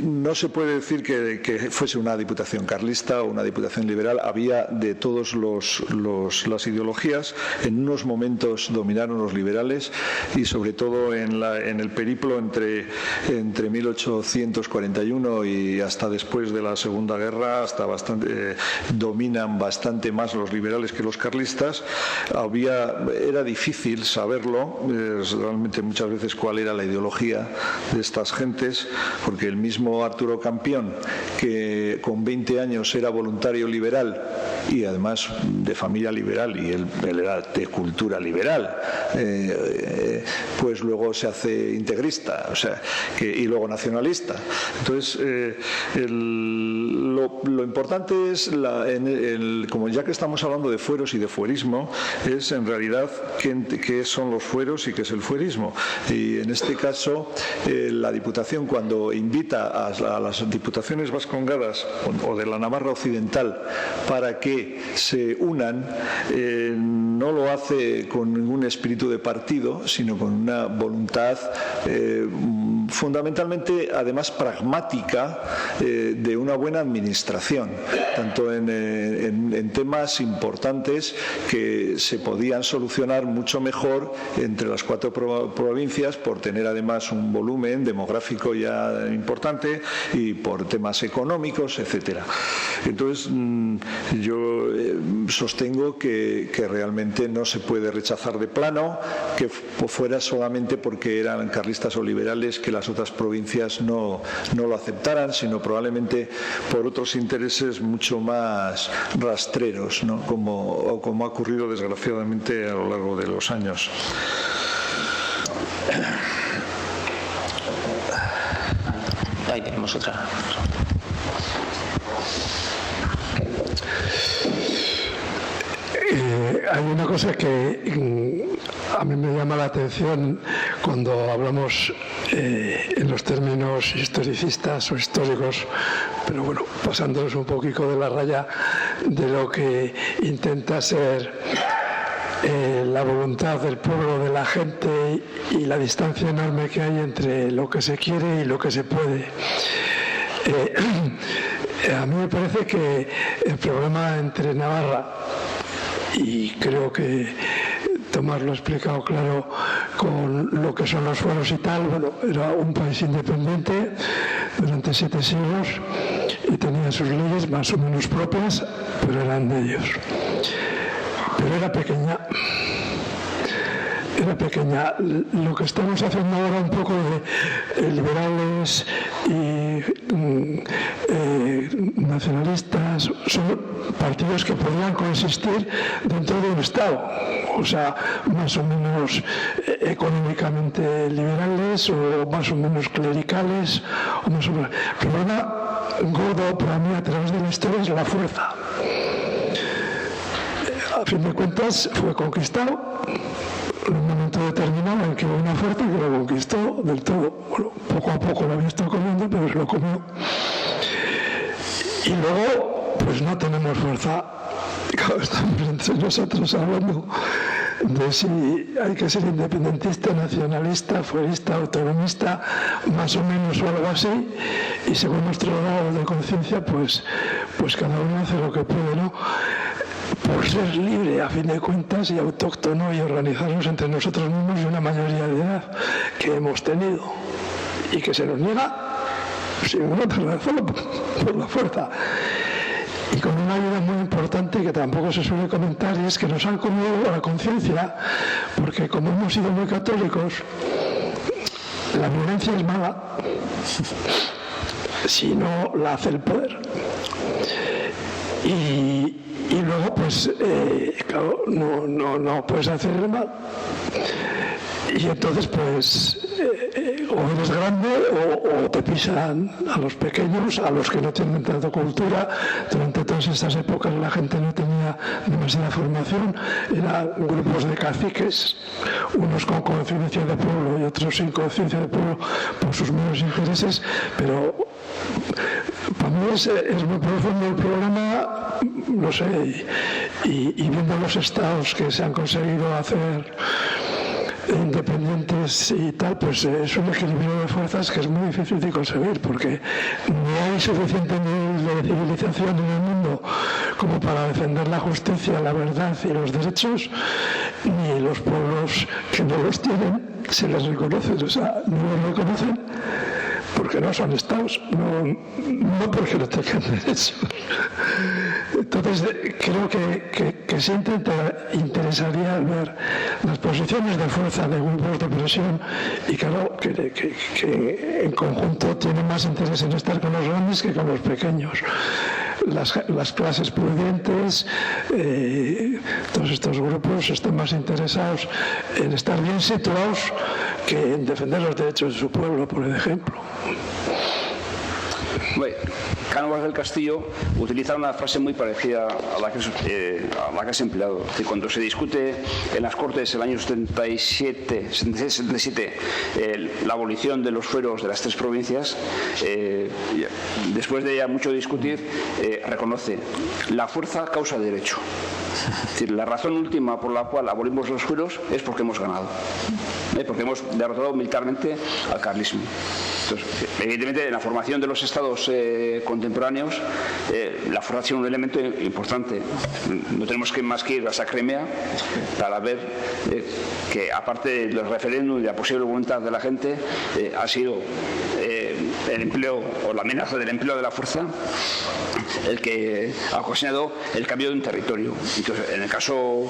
no se puede decir que fuese una diputación carlista o una diputación liberal. Había de todas las ideologías. En unos momentos dominaron los liberales y sobre todo en el periplo entre 1841 y hasta después de la Segunda Guerra, dominan bastante más los liberales que los carlistas. Era difícil saberlo realmente muchas veces cuál era la ideología de estas gentes, porque el mismo Arturo Campión, que con 20 años era voluntario liberal y además de familia liberal, y él era de cultura liberal, pues luego se hace integrista, y luego nacionalista. Entonces, lo importante es, como ya que estamos hablando de fueros y de fuerismo, es en realidad qué son los fueros y qué es el fuerismo. Y en este caso, la Diputación, cuando invita a las diputaciones vascongadas o de la Navarra Occidental para que se unan, no lo hace con ningún espíritu de partido, sino con una voluntad fundamentalmente, además pragmática, de una buena administración, tanto en temas importantes que se podían solucionar mucho mejor entre las 4 provincias por tener además un volumen demográfico ya importante y por temas económicos, etcétera. Entonces, yo sostengo que realmente no se puede rechazar de plano que fuera solamente porque eran carlistas o liberales que las otras provincias no lo aceptaran, sino probablemente por otros intereses mucho más rastreros, ¿no? como ha ocurrido desgraciadamente a lo largo de los años. Ahí tenemos otra. Hay una cosa que a mí me llama la atención cuando hablamos en los términos historicistas o históricos, pero bueno, pasándonos un poquito de la raya de lo que intenta ser la voluntad del pueblo, de la gente, y la distancia enorme que hay entre lo que se quiere y lo que se puede. A mí me parece que el problema entre Navarra, y creo que Tomás lo ha explicado claro con lo que son los fueros y tal, bueno, era un país independiente durante 7 siglos y tenía sus leyes más o menos propias, pero eran de ellos. Pero era pequeña. Era pequeña. Lo que estamos haciendo ahora un poco de liberales y nacionalistas son partidos que podrían coexistir dentro de un Estado, o sea, más o menos económicamente liberales o más o menos clericales, o más o menos. El problema gordo para mí a través de la historia es la fuerza. A fin de cuentas fue conquistado en un momento determinado en que hubo una fuerza que lo conquistó del todo. Bueno, poco a poco lo había estado comiendo, pero se lo comió. Y luego, pues no tenemos fuerza. Claro, estamos entre nosotros hablando de si hay que ser independentista, nacionalista, fuerista, autonomista, más o menos o algo así, y según nuestro grado de conciencia, pues cada uno hace lo que puede, ¿no? Por ser libre, a fin de cuentas, y autóctono, y organizarnos entre nosotros mismos y una mayoría de edad que hemos tenido y que se nos niega sin ninguna otra razón, por la fuerza. Y con una ayuda muy importante que tampoco se suele comentar, y es que nos han comido la conciencia, porque como hemos sido muy católicos, la violencia es mala si no la hace el poder. Y luego, pues, claro, no puedes hacer el mal. Y entonces, pues, o eres grande o te pisan a los pequeños, a los que no tienen tanta cultura. Durante todas estas épocas la gente no tenía demasiada formación. Eran grupos de caciques, unos con conciencia de pueblo y otros sin conciencia de pueblo por sus meros intereses. Pero para mí es muy profundo el problema, no sé, y viendo los estados que se han conseguido hacer independientes y tal, pues es un equilibrio de fuerzas que es muy difícil de conseguir, porque ni hay suficiente nivel de civilización en el mundo como para defender la justicia, la verdad y los derechos, ni los pueblos que no los tienen se les reconocen, o sea, no los reconocen porque no son estados, no porque no tengan derechos. Entonces, creo que sí interesaría ver las posiciones de fuerza de grupos de presión, y claro, que en conjunto tienen más interés en estar con los grandes que con los pequeños. Las clases pudientes, todos estos grupos están más interesados en estar bien situados que en defender los derechos de su pueblo, por ejemplo. Bueno, Cánovas del Castillo utiliza una frase muy parecida a la que has empleado. Es decir, cuando se discute en las Cortes el año 77 la abolición de los fueros de las 3 provincias, después de ya mucho discutir, reconoce: la fuerza causa derecho. Es decir, la razón última por la cual abolimos los fueros es porque hemos ganado. porque hemos derrotado militarmente al carlismo. Entonces, evidentemente, en la formación de los estados contemporáneos, la fuerza ha sido un elemento importante. No tenemos más que ir a esa Crimea para ver que, aparte del referéndum y la posible voluntad de la gente, ha sido el empleo o la amenaza del empleo de la fuerza el que ha ocasionado el cambio de un territorio. Entonces, en el caso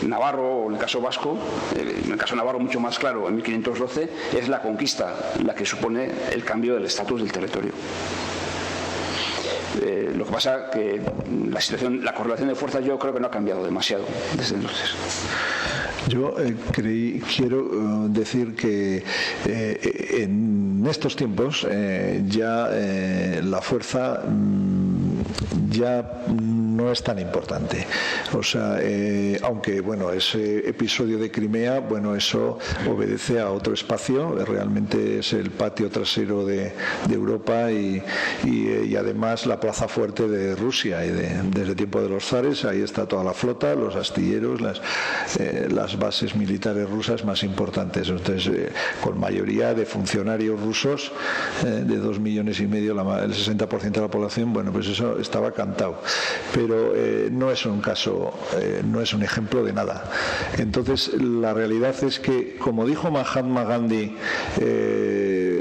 navarro o en el caso vasco, en el caso navarro mucho más claro, en 1512, es la conquista la que supone el cambio del estatus del territorio. Lo que pasa que la correlación de fuerzas yo creo que no ha cambiado demasiado desde entonces. Yo quiero decir que en estos tiempos ya la fuerza ya no es tan importante. O sea, aunque bueno, ese episodio de Crimea, bueno, eso obedece a otro espacio, realmente es el patio trasero de Europa y además la plaza fuerte de Rusia, y desde el tiempo de los zares ahí está toda la flota, los astilleros, las bases militares rusas más importantes. Entonces, con mayoría de funcionarios rusos, de 2,5 millones, el 60% de la población, bueno, pues eso estaba cantado. Pero no es un caso, no es un ejemplo de nada. Entonces, la realidad es que, como dijo Mahatma Gandhi,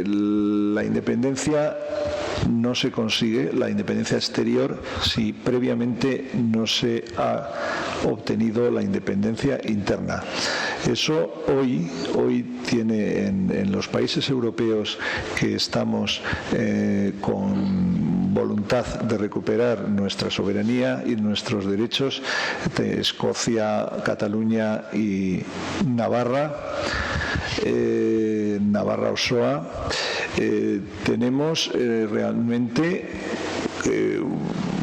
la independencia no se consigue, la independencia exterior, si previamente no se ha obtenido la independencia interna. Eso hoy tiene en los países europeos que estamos con voluntad de recuperar nuestra soberanía y nuestros derechos, de Escocia, Cataluña y Navarra, Osoa, tenemos realmente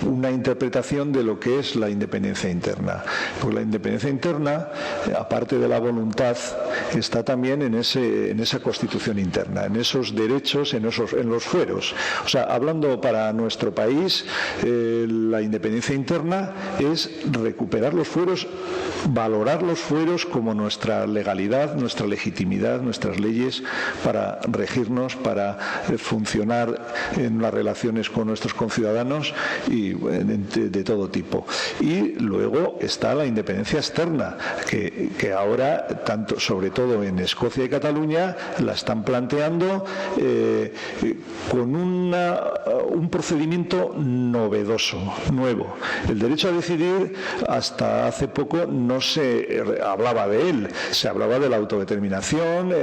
una interpretación de lo que es la independencia interna. Porque la independencia interna, aparte de la voluntad, está también en esa constitución interna, en esos derechos, en los fueros. O sea, hablando para nuestro país, la independencia interna es recuperar los fueros, valorar los fueros como nuestra legalidad, nuestra legitimidad, nuestras leyes para regirnos, para funcionar en las relaciones con nuestros conciudadanos y de todo tipo. Y luego está la independencia externa, que ahora, tanto, sobre todo en Escocia y Cataluña, la están planteando con un procedimiento novedoso, nuevo. El derecho a decidir, hasta hace poco no se hablaba de él, se hablaba de la autodeterminación,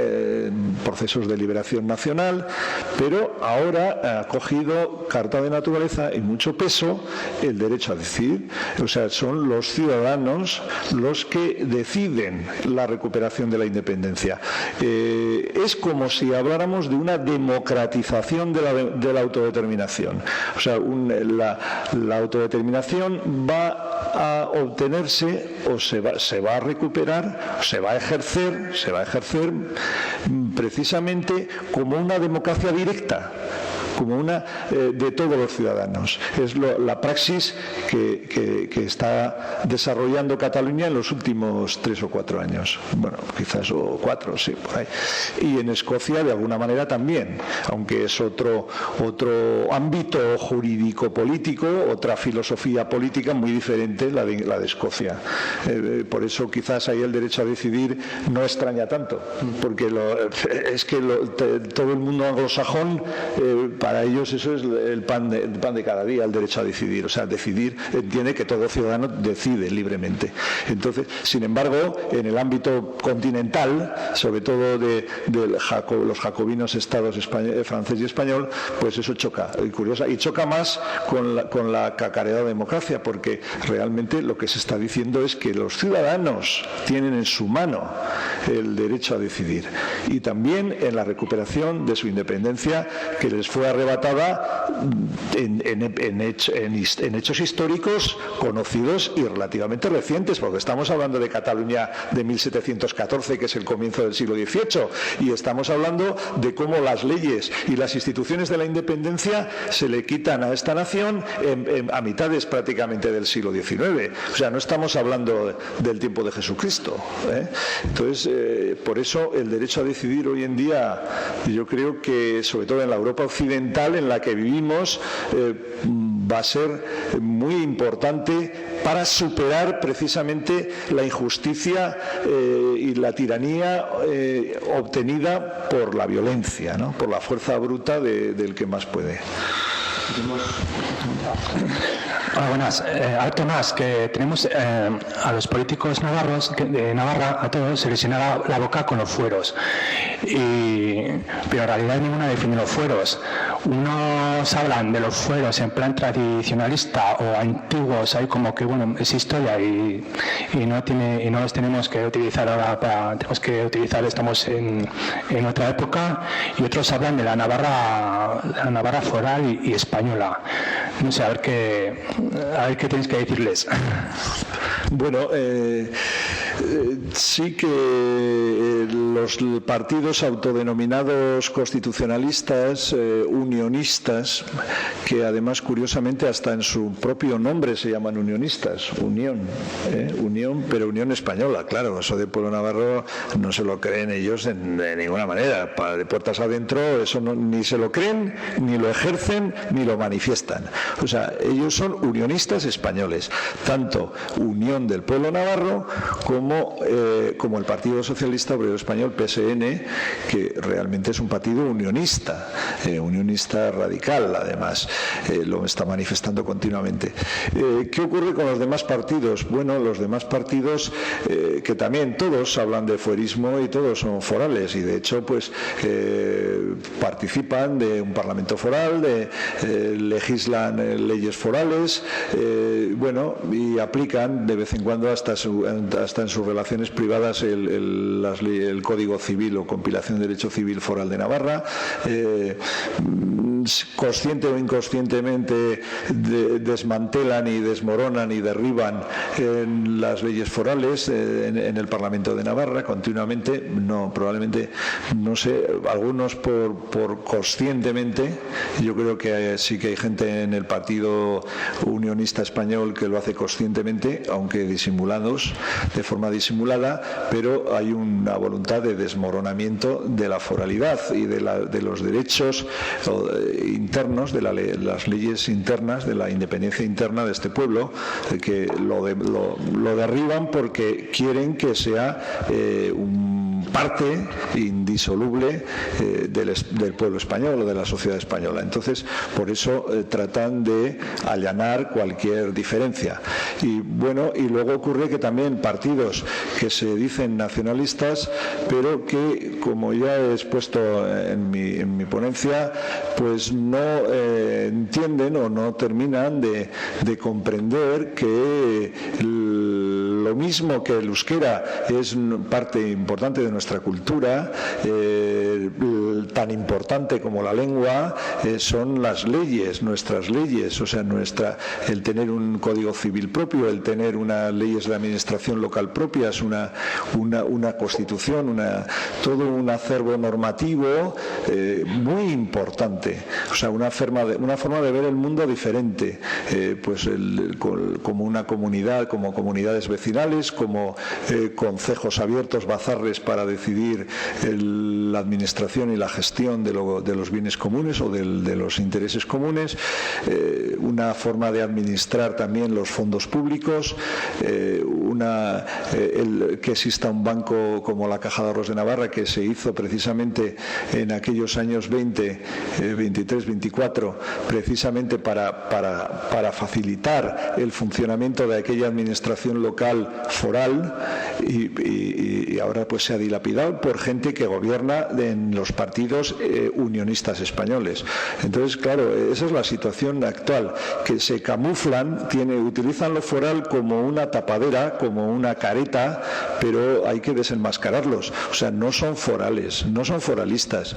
procesos de liberación nacional, pero ahora ha cogido carta de naturaleza y mucho peso el derecho a decidir. O sea, son los ciudadanos los que deciden la recuperación de la independencia. Es como si habláramos de una democratización de la autodeterminación. O sea, la autodeterminación va a obtenerse o se va a recuperar, se va a ejercer precisamente como una democracia directa, como una de todos los ciudadanos. Es la praxis que está desarrollando Cataluña en los últimos 3 o 4 años. Bueno, quizás 4, sí, por ahí. Y en Escocia, de alguna manera, también, aunque es otro ámbito jurídico-político, otra filosofía política muy diferente la de Escocia. Por eso quizás ahí el derecho a decidir no extraña tanto, porque es que todo el mundo anglosajón, para ellos eso es el pan de cada día, el derecho a decidir. O sea, decidir entiende que todo ciudadano decide libremente. Entonces, sin embargo, en el ámbito continental, sobre todo de los jacobinos estados francés y español, pues eso choca, y choca más con la cacareada democracia, porque realmente lo que se está diciendo es que los ciudadanos tienen en su mano el derecho a decidir, y también en la recuperación de su independencia, que les fue arrebatada en hechos históricos conocidos y relativamente recientes, porque estamos hablando de Cataluña de 1714, que es el comienzo del siglo XVIII, y estamos hablando de cómo las leyes y las instituciones de la independencia se le quitan a esta nación a mitades prácticamente del siglo XIX. O sea, no estamos hablando del tiempo de Jesucristo, ¿eh? Entonces, por eso el derecho a decidir hoy en día, yo creo que sobre todo en la Europa occidental en la que vivimos, va a ser muy importante para superar precisamente la injusticia y la tiranía obtenida por la violencia, ¿no? Por la fuerza bruta del que más puede. Hola, buenas. Tomás, que tenemos a los políticos navarros de Navarra, a todos se les llena la boca con los fueros, pero en realidad ninguna define los fueros. Unos hablan de los fueros en plan tradicionalista o antiguos, hay como que bueno, es historia y no los tenemos que utilizar ahora, tenemos que utilizar, estamos en otra época, y otros hablan de la Navarra foral y española. No sé, a ver qué tenéis que decirles. Bueno, sí que los partidos autodenominados constitucionalistas, unionistas, que además curiosamente hasta en su propio nombre se llaman unionistas, unión, pero unión española, claro, eso de pueblo navarro no se lo creen ellos de ninguna manera, de puertas adentro eso ni se lo creen, ni lo ejercen, ni lo manifiestan. O sea, ellos son unionistas españoles, tanto Unión del Pueblo Navarro como el Partido Socialista Obrero Español, PSN, que realmente es un partido unionista radical, además, lo está manifestando continuamente. ¿Qué ocurre con los demás partidos? Bueno, los demás partidos que también todos hablan de fuerismo y todos son forales, y de hecho pues participan de un parlamento foral, legislan leyes forales, y aplican de vez en cuando hasta en sus relaciones privadas el Código Civil o compilación de Derecho Civil Foral de Navarra. Consciente o inconscientemente desmantelan y desmoronan y derriban las leyes forales en el Parlamento de Navarra continuamente. No, probablemente, no sé, algunos por conscientemente. Yo creo que sí que hay gente en el Partido Unionista Español que lo hace conscientemente, aunque disimulados, de forma disimulada, pero hay una voluntad de desmoronamiento de la foralidad y de los derechos internos, de las leyes internas, de la independencia interna de este pueblo, que lo derriban porque quieren que sea parte indisoluble del pueblo español o de la sociedad española. Entonces, por eso tratan de allanar cualquier diferencia. Y luego ocurre que también partidos que se dicen nacionalistas, pero que, como ya he expuesto en mi ponencia, pues no entienden o no terminan de comprender que lo mismo que el euskera es parte importante de nuestra cultura, tan importante como la lengua son las leyes, nuestras leyes, o sea, el tener un código civil propio, el tener unas leyes de administración local propias, una constitución, todo un acervo normativo muy importante, o sea, una forma de ver el mundo diferente, como una comunidad, como comunidades vecinales, como concejos abiertos, bazarres para decidir la administración y la gestión de los bienes comunes o de los intereses comunes, una forma de administrar también los fondos públicos, que exista un banco como la Caja de Ahorros de Navarra, que se hizo precisamente en aquellos años 23, 24, precisamente para facilitar el funcionamiento de aquella administración local foral, y ahora pues se ha dilapidado por gente que gobierna en los partidos unionistas españoles. Entonces, claro, esa es la situación actual, que se camuflan, utilizan lo foral como una tapadera, como una careta, pero hay que desenmascararlos. O sea, no son forales, no son foralistas,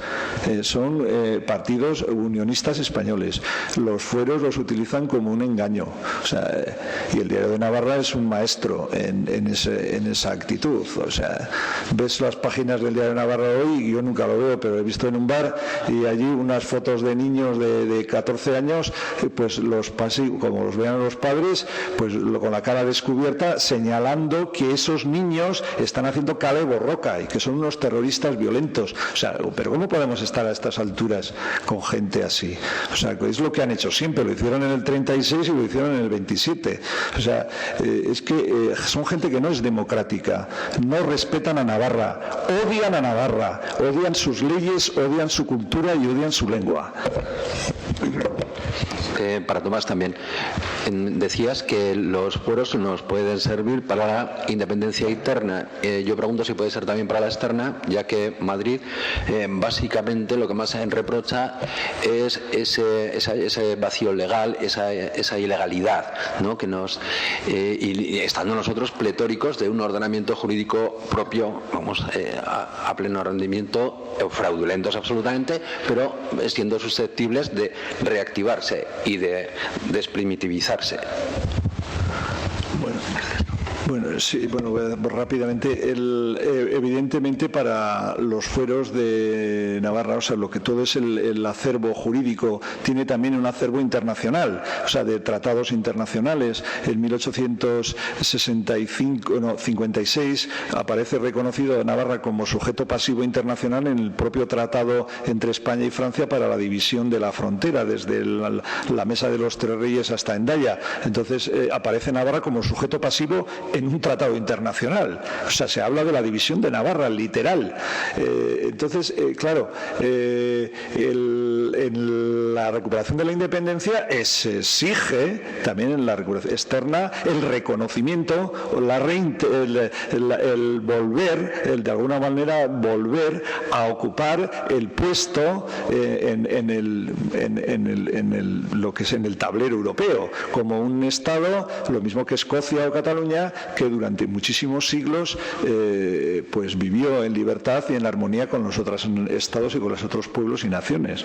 son partidos unionistas españoles. Los fueros los utilizan como un engaño. O sea, y el Diario de Navarra es un maestro en esa actitud. O sea, ves las páginas del Diario de Navarra hoy, y yo nunca lo veo, pero he visto en un bar y allí unas fotos de niños de 14 años, pues como los vean los padres, pues con la cara descubierta, señalando que esos niños están haciendo cala y borroca y que son unos terroristas violentos. O sea, pero ¿cómo podemos estar a estas alturas con gente así? O sea, es lo que han hecho siempre, lo hicieron en el 36 y lo hicieron en el 27. O sea, es que son gente que no es democrática, no respetan a Navarra, odian sus leyes, odian su cultura y odian su lengua. Para Tomás también, decías que los fueros nos pueden servir para la independencia interna. Yo pregunto si puede ser también para la externa, ya que Madrid básicamente lo que más se reprocha es ese vacío legal, esa ilegalidad, ¿no? Que y estando nosotros pletóricos de un ordenamiento jurídico propio, vamos, a pleno rendimiento, fraudulentos absolutamente, pero siendo susceptibles de reactivarse y de desprimitivizarse. Rápidamente, evidentemente para los fueros de Navarra, o sea, lo que todo es el acervo jurídico, tiene también un acervo internacional, o sea, de tratados internacionales. En 1856 aparece reconocido Navarra como sujeto pasivo internacional en el propio tratado entre España y Francia para la división de la frontera, desde la Mesa de los Tres Reyes hasta Hendaya. Entonces aparece Navarra como sujeto pasivo en un tratado internacional. O sea, se habla de la división de Navarra, literal. Entonces, claro, en la recuperación de la independencia se exige también en la recuperación externa el reconocimiento, el volver, de alguna manera volver a ocupar el puesto lo que es en el tablero europeo, como un Estado, lo mismo que Escocia o Cataluña, que durante muchísimos siglos pues vivió en libertad y en armonía con los otros estados y con los otros pueblos y naciones.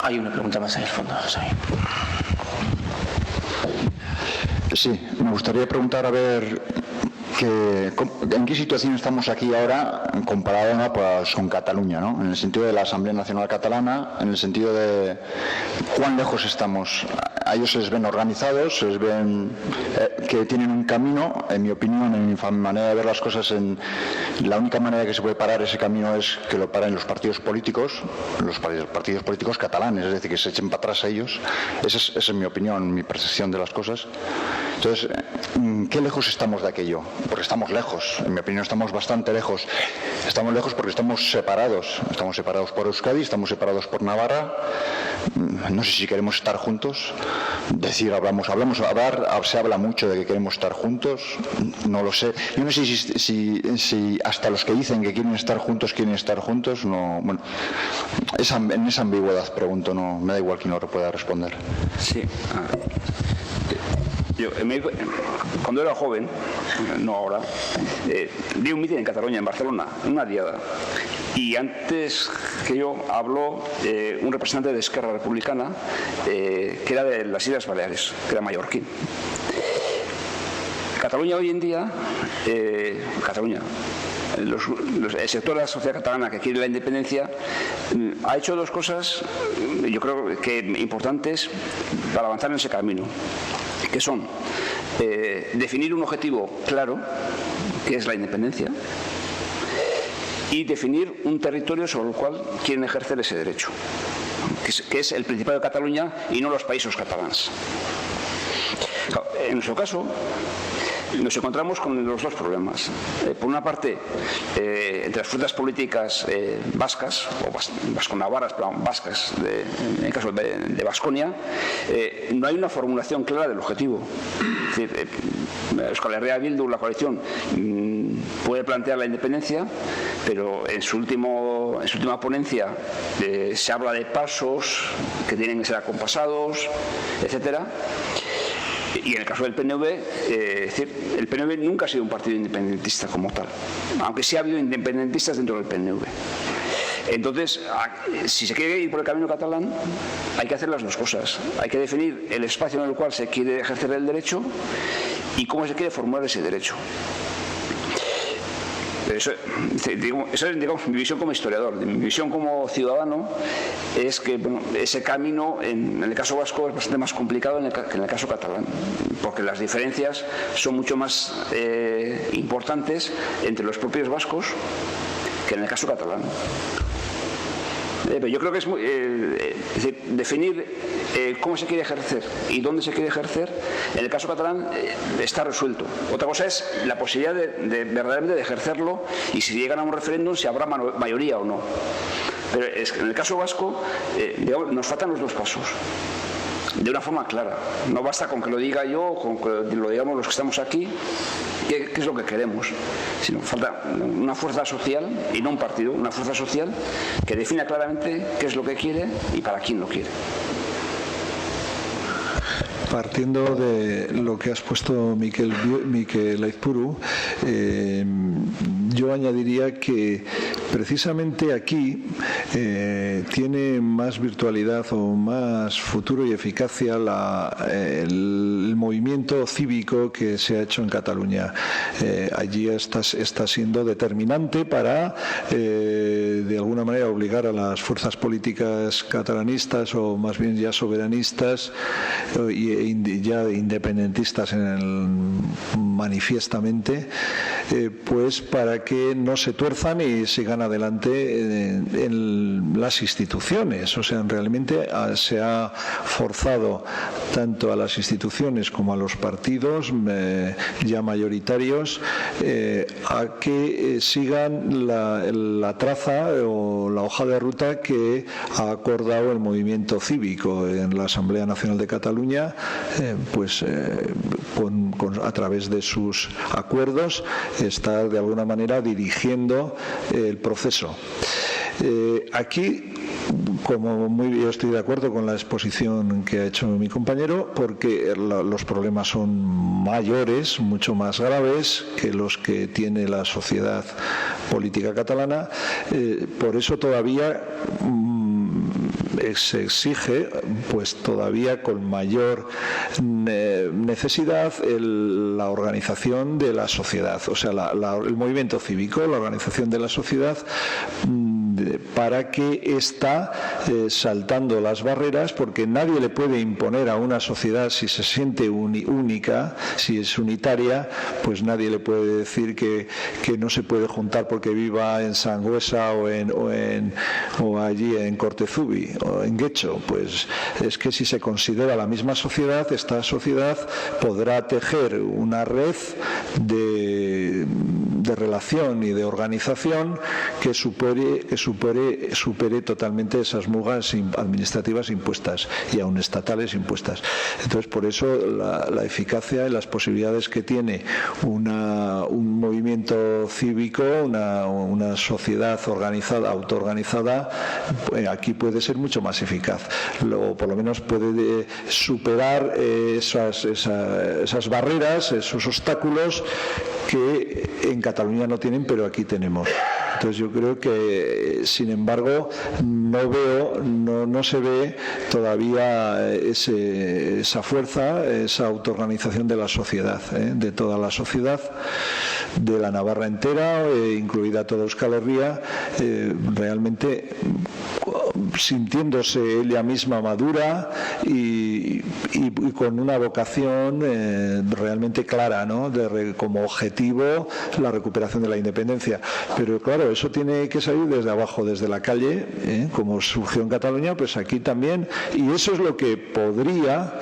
Hay una pregunta más en el fondo. Sí, me gustaría preguntar a ver ¿en qué situación estamos aquí ahora comparada pues, con Cataluña, ¿no? En el sentido de la Asamblea Nacional Catalana, en el sentido de cuán lejos estamos. A ellos se les ven organizados, se les ven que tienen un camino, en mi opinión, en mi manera de ver las cosas, la única manera que se puede parar ese camino es que lo paren los partidos políticos catalanes, es decir, que se echen para atrás a ellos. Esa es mi opinión, mi percepción de las cosas. Entonces, ¿qué lejos estamos de aquello? Porque estamos lejos, en mi opinión estamos bastante lejos. Estamos lejos porque estamos separados por Euskadi, estamos separados por Navarra. No sé si queremos estar juntos. Se habla mucho de que queremos estar juntos, no lo sé. Yo no sé si hasta los que dicen que quieren estar juntos, no. Bueno, en esa ambigüedad pregunto, no, me da igual quién lo pueda responder. Sí. Yo, cuando era joven, no ahora, di un mitin en Cataluña, en Barcelona, en una diada. Y antes que yo habló un representante de Esquerra Republicana, que era de las Islas Baleares, que era mallorquín. Cataluña hoy en día, el sector de la sociedad catalana que quiere la independencia ha hecho dos cosas, yo creo que importantes para avanzar en ese camino, que son definir un objetivo claro, que es la independencia, y definir un territorio sobre el cual quieren ejercer ese derecho, que es el Principado de Cataluña y no los países catalanes. En nuestro caso, nos encontramos con los dos problemas. Por una parte, entre las fuerzas políticas vascas, o vasco-navarras, pero vascas, en el caso de Baskonia, no hay una formulación clara del objetivo. Es decir, Euskal Herria Bildu, la coalición, puede plantear la independencia, pero en su última ponencia se habla de pasos que tienen que ser acompasados, etcétera. Y en el caso del PNV, es decir, el PNV nunca ha sido un partido independentista como tal, aunque sí ha habido independentistas dentro del PNV. Entonces, si se quiere ir por el camino catalán, hay que hacer las dos cosas. Hay que definir el espacio en el cual se quiere ejercer el derecho y cómo se quiere formular ese derecho. Eso es, digamos, mi visión como historiador. Mi visión como ciudadano es que ese camino en el caso vasco es bastante más complicado que en el caso catalán, porque las diferencias son mucho más importantes entre los propios vascos que en el caso catalán. Pero yo creo que es decir, definir cómo se quiere ejercer y dónde se quiere ejercer, en el caso catalán está resuelto. Otra cosa es la posibilidad de verdaderamente de ejercerlo y si llegan a un referéndum si habrá mayoría o no. Pero en el caso vasco digamos, nos faltan los dos pasos. De una forma clara. No basta con que lo diga yo, con que lo digamos los que estamos aquí, qué es lo que queremos. Sino falta una fuerza social, y no un partido, una fuerza social que defina claramente qué es lo que quiere y para quién lo quiere. Partiendo de lo que has puesto, Mikel Aizpuru, yo añadiría que precisamente aquí tiene más virtualidad o más futuro y eficacia el movimiento cívico que se ha hecho en Cataluña. Allí está siendo determinante para, de alguna manera, obligar a las fuerzas políticas catalanistas o más bien ya soberanistas y ya independentistas manifiestamente, pues para que no se tuerzan y sigan adelante en las instituciones. O sea, realmente se ha forzado tanto a las instituciones como a los partidos ya mayoritarios a que sigan la traza o la hoja de ruta que ha acordado el movimiento cívico en la Asamblea Nacional de Cataluña, a través de sus acuerdos está de alguna manera dirigiendo el proceso. Aquí, yo estoy de acuerdo con la exposición que ha hecho mi compañero, porque los problemas son mayores, mucho más graves que los que tiene la sociedad política catalana. Por eso todavía se exige, pues todavía con mayor necesidad, la organización de la sociedad, o sea, el movimiento cívico, la organización de la sociedad, para que está saltando las barreras, porque nadie le puede imponer a una sociedad, si se siente única, si es unitaria, pues nadie le puede decir que no se puede juntar porque viva en Sangüesa o allí en Cortezubi o en Guecho. Pues es que si se considera la misma sociedad, esta sociedad podrá tejer una red de relación y de organización que supere totalmente esas mugas administrativas impuestas y aun estatales impuestas. Entonces, por eso la eficacia y las posibilidades que tiene un movimiento cívico, una sociedad organizada, autoorganizada, aquí puede ser mucho más eficaz. Luego, por lo menos puede superar esas barreras, esos obstáculos que en Cataluña no tienen, pero aquí tenemos. Entonces yo creo que, sin embargo, no se ve todavía esa fuerza, esa autoorganización de la sociedad, de toda la sociedad, de la Navarra entera, incluida toda Euskal Herria. Realmente sintiéndose ella misma madura y con una vocación realmente clara, ¿no? Como objetivo la recuperación de la independencia. Pero claro, eso tiene que salir desde abajo, desde la calle, como surgió en Cataluña, pues aquí también, y eso es lo que podría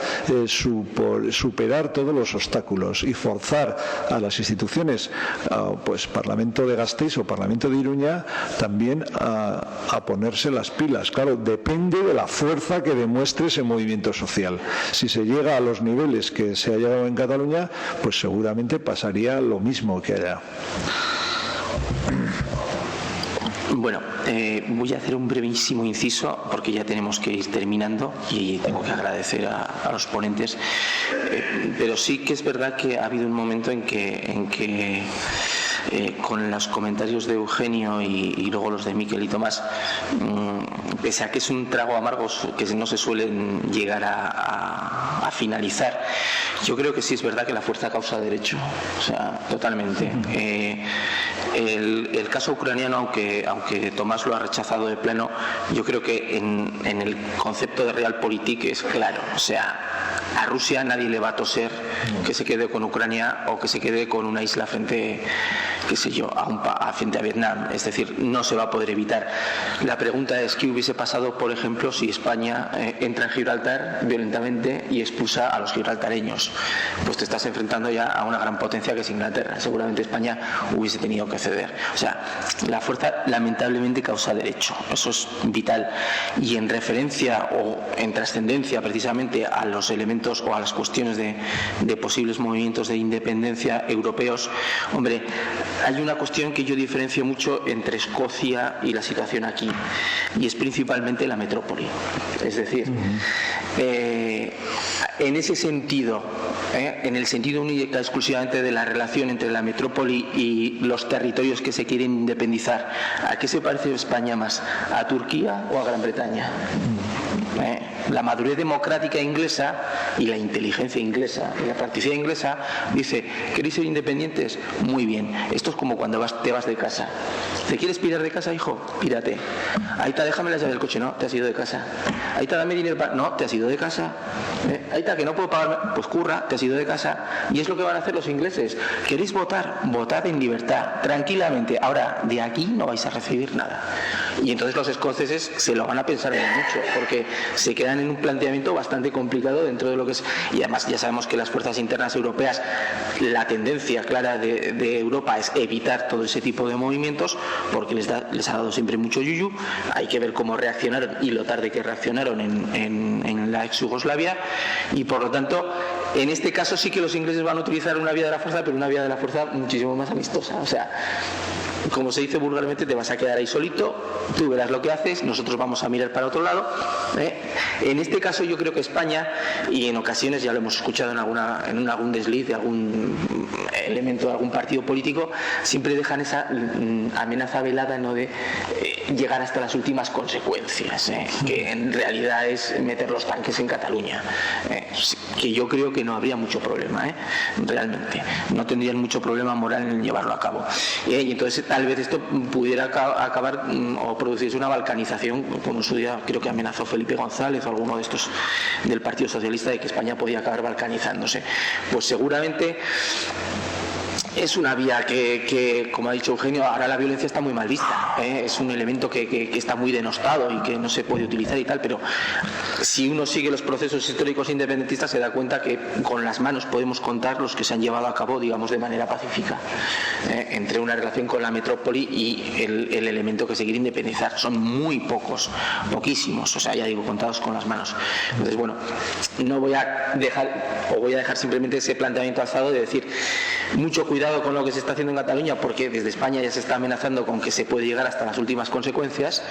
superar todos los obstáculos y forzar a las instituciones, pues Parlamento de Gasteiz o Parlamento de Iruña, también a ponerse las pilas. Claro, depende de la fuerza que demuestre ese movimiento social. Si se llega a los niveles que se ha llegado en Cataluña, pues seguramente pasaría lo mismo que allá. Bueno, voy a hacer un brevísimo inciso porque ya tenemos que ir terminando y tengo que agradecer a los ponentes, pero sí que es verdad que ha habido un momento en que con los comentarios de Eugenio y luego los de Miquel y Tomás, pese a que es un trago amargo que no se suelen llegar a finalizar, yo creo que sí es verdad que la fuerza causa derecho, o sea, totalmente. El caso ucraniano, aunque Tomás lo ha rechazado de pleno, yo creo que en el concepto de realpolitik es claro, o sea, a Rusia nadie le va a toser que se quede con Ucrania o que se quede con una isla frente, qué sé yo, frente a Vietnam. Es decir, no se va a poder evitar. La pregunta es qué hubiese pasado, por ejemplo, si España entra en Gibraltar violentamente y expulsa a los gibraltareños. Pues te estás enfrentando ya a una gran potencia que es Inglaterra. Seguramente España hubiese tenido que ceder. O sea, la fuerza lamentablemente causa derecho. Eso es vital. Y en referencia o en trascendencia precisamente a los elementos o a las cuestiones de posibles movimientos de independencia europeos, hombre, hay una cuestión que yo diferencio mucho entre Escocia y la situación aquí, y es principalmente la metrópoli. Es decir, en ese sentido, en el sentido única exclusivamente de la relación entre la metrópoli y los territorios que se quieren independizar, ¿a qué se parece España más? ¿A Turquía o a Gran Bretaña? La madurez democrática inglesa y la inteligencia inglesa y la practicidad inglesa dice, ¿queréis ser independientes? Muy bien. Esto es como cuando te vas de casa. ¿Te quieres pirar de casa, hijo? Pírate. Aita, déjame la llave del coche. No, te has ido de casa. Aita, dame dinero para... No, te has ido de casa. Aita, que no puedo pagarme. Pues curra, te has ido de casa. Y es lo que van a hacer los ingleses. ¿Queréis votar? Votad en libertad, tranquilamente. Ahora, de aquí no vais a recibir nada. Y entonces los escoceses se lo van a pensar mucho, porque se quedan en un planteamiento bastante complicado dentro de lo que es, y además ya sabemos que las fuerzas internas europeas, la tendencia clara de Europa es evitar todo ese tipo de movimientos, porque les ha dado siempre mucho yuyu. Hay que ver cómo reaccionaron y lo tarde que reaccionaron en la ex Yugoslavia, y por lo tanto en este caso sí que los ingleses van a utilizar una vía de la fuerza, pero una vía de la fuerza muchísimo más amistosa. O sea, como se dice vulgarmente, te vas a quedar ahí solito, tú verás lo que haces, nosotros vamos a mirar para otro lado. En este caso yo creo que España, y en ocasiones ya lo hemos escuchado en algún desliz de algún elemento de algún partido político, siempre dejan esa amenaza velada, ¿no?, de llegar hasta las últimas consecuencias, que en realidad es meter los tanques en Cataluña, que yo creo que no habría mucho problema, realmente no tendrían mucho problema moral en llevarlo a cabo, y entonces tal vez esto pudiera acabar o producirse una balcanización, como en su día creo que amenazó Felipe González o alguno de estos del Partido Socialista, de que España podía acabar balcanizándose. Pues seguramente es una vía que, como ha dicho Eugenio, ahora la violencia está muy mal vista, es un elemento que está muy denostado y que no se puede utilizar y tal, pero si uno sigue los procesos históricos independentistas se da cuenta que con las manos podemos contar los que se han llevado a cabo, digamos, de manera pacífica, entre una relación con la metrópoli y el elemento que se quiere independizar. Son muy pocos, poquísimos, o sea, ya digo, contados con las manos. Entonces, bueno, no voy a dejar, o voy a dejar simplemente ese planteamiento alzado de decir, mucho cuidado con lo que se está haciendo en Cataluña, porque desde España ya se está amenazando con que se puede llegar hasta las últimas consecuencias.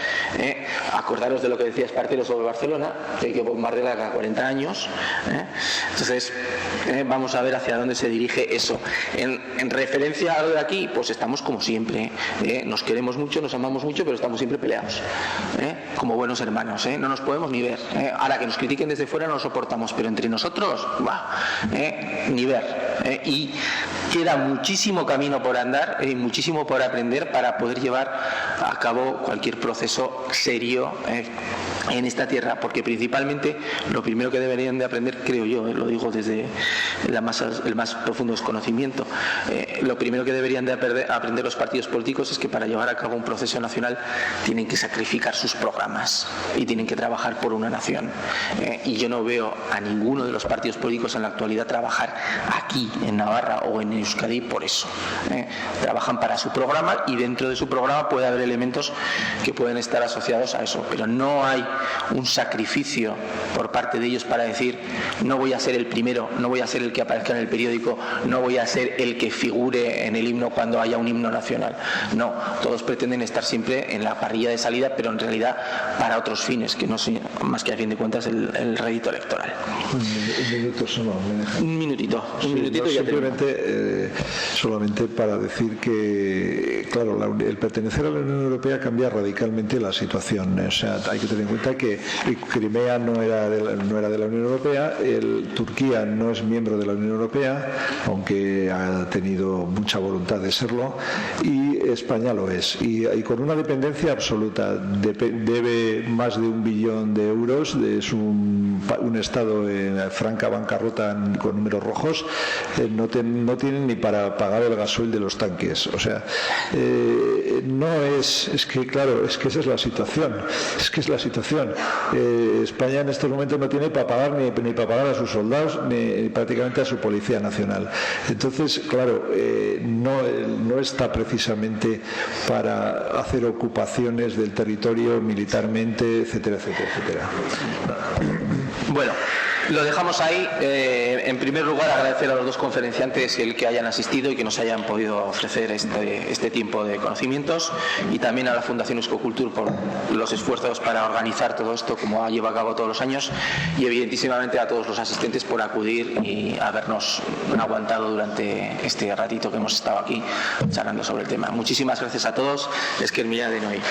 Acordaros de lo que decía Espartero sobre Barcelona, que hay que bombardearla cada 40 años. Entonces, vamos a ver hacia dónde se dirige eso. En referencia a lo de aquí, pues estamos como siempre. Nos queremos mucho, nos amamos mucho, pero estamos siempre peleados, como buenos hermanos. No nos podemos ni ver. Ahora que nos critiquen desde fuera no lo soportamos, pero entre nosotros, ni ver. Y queda muchísimo camino por andar y muchísimo por aprender para poder llevar a cabo cualquier proceso serio en esta tierra, porque principalmente lo primero que deberían de aprender, creo yo, lo digo desde el más profundo desconocimiento, lo primero que deberían de aprender los partidos políticos es que para llevar a cabo un proceso nacional tienen que sacrificar sus programas y tienen que trabajar por una nación, y yo no veo a ninguno de los partidos políticos en la actualidad trabajar aquí en Navarra o en Euskadi por eso. Trabajan para su programa y dentro de su programa puede haber elementos que pueden estar asociados a eso, pero no hay un sacrificio por parte de ellos para decir no voy a ser el primero, no voy a ser el que aparezca en el periódico, no voy a ser el que figure en el himno cuando haya un himno nacional. No, todos pretenden estar siempre en la parrilla de salida, pero en realidad para otros fines, que no son más que a fin de cuentas el rédito electoral. Un minuto solo, me deja. Un minutito No, y ya simplemente, solamente para decir que, claro, el pertenecer a la Unión Europea cambia radicalmente la situación. O sea, hay que tener en cuenta que Crimea no era de la Unión Europea, Turquía no es miembro de la Unión Europea, aunque ha tenido mucha voluntad de serlo, y España lo es. Y con una dependencia absoluta, debe más de 1 billón de euros, es un Estado en franca bancarrota con números rojos, no tienen ni para pagar el gasoil de los tanques. O sea, es que claro, es que esa es la situación. España en estos momentos no tiene para pagar ni para pagar a sus soldados ni prácticamente a su Policía Nacional. Entonces, claro, no está precisamente para hacer ocupaciones del territorio militarmente, etcétera, etcétera, etcétera. Bueno, lo dejamos ahí. En primer lugar, agradecer a los dos conferenciantes el que hayan asistido y que nos hayan podido ofrecer este tiempo de conocimientos, y también a la Fundación Euskocultur por los esfuerzos para organizar todo esto, como ha llevado a cabo todos los años, y evidentísimamente a todos los asistentes por acudir y habernos aguantado durante este ratito que hemos estado aquí charlando sobre el tema. Muchísimas gracias a todos. Es que el de hoy.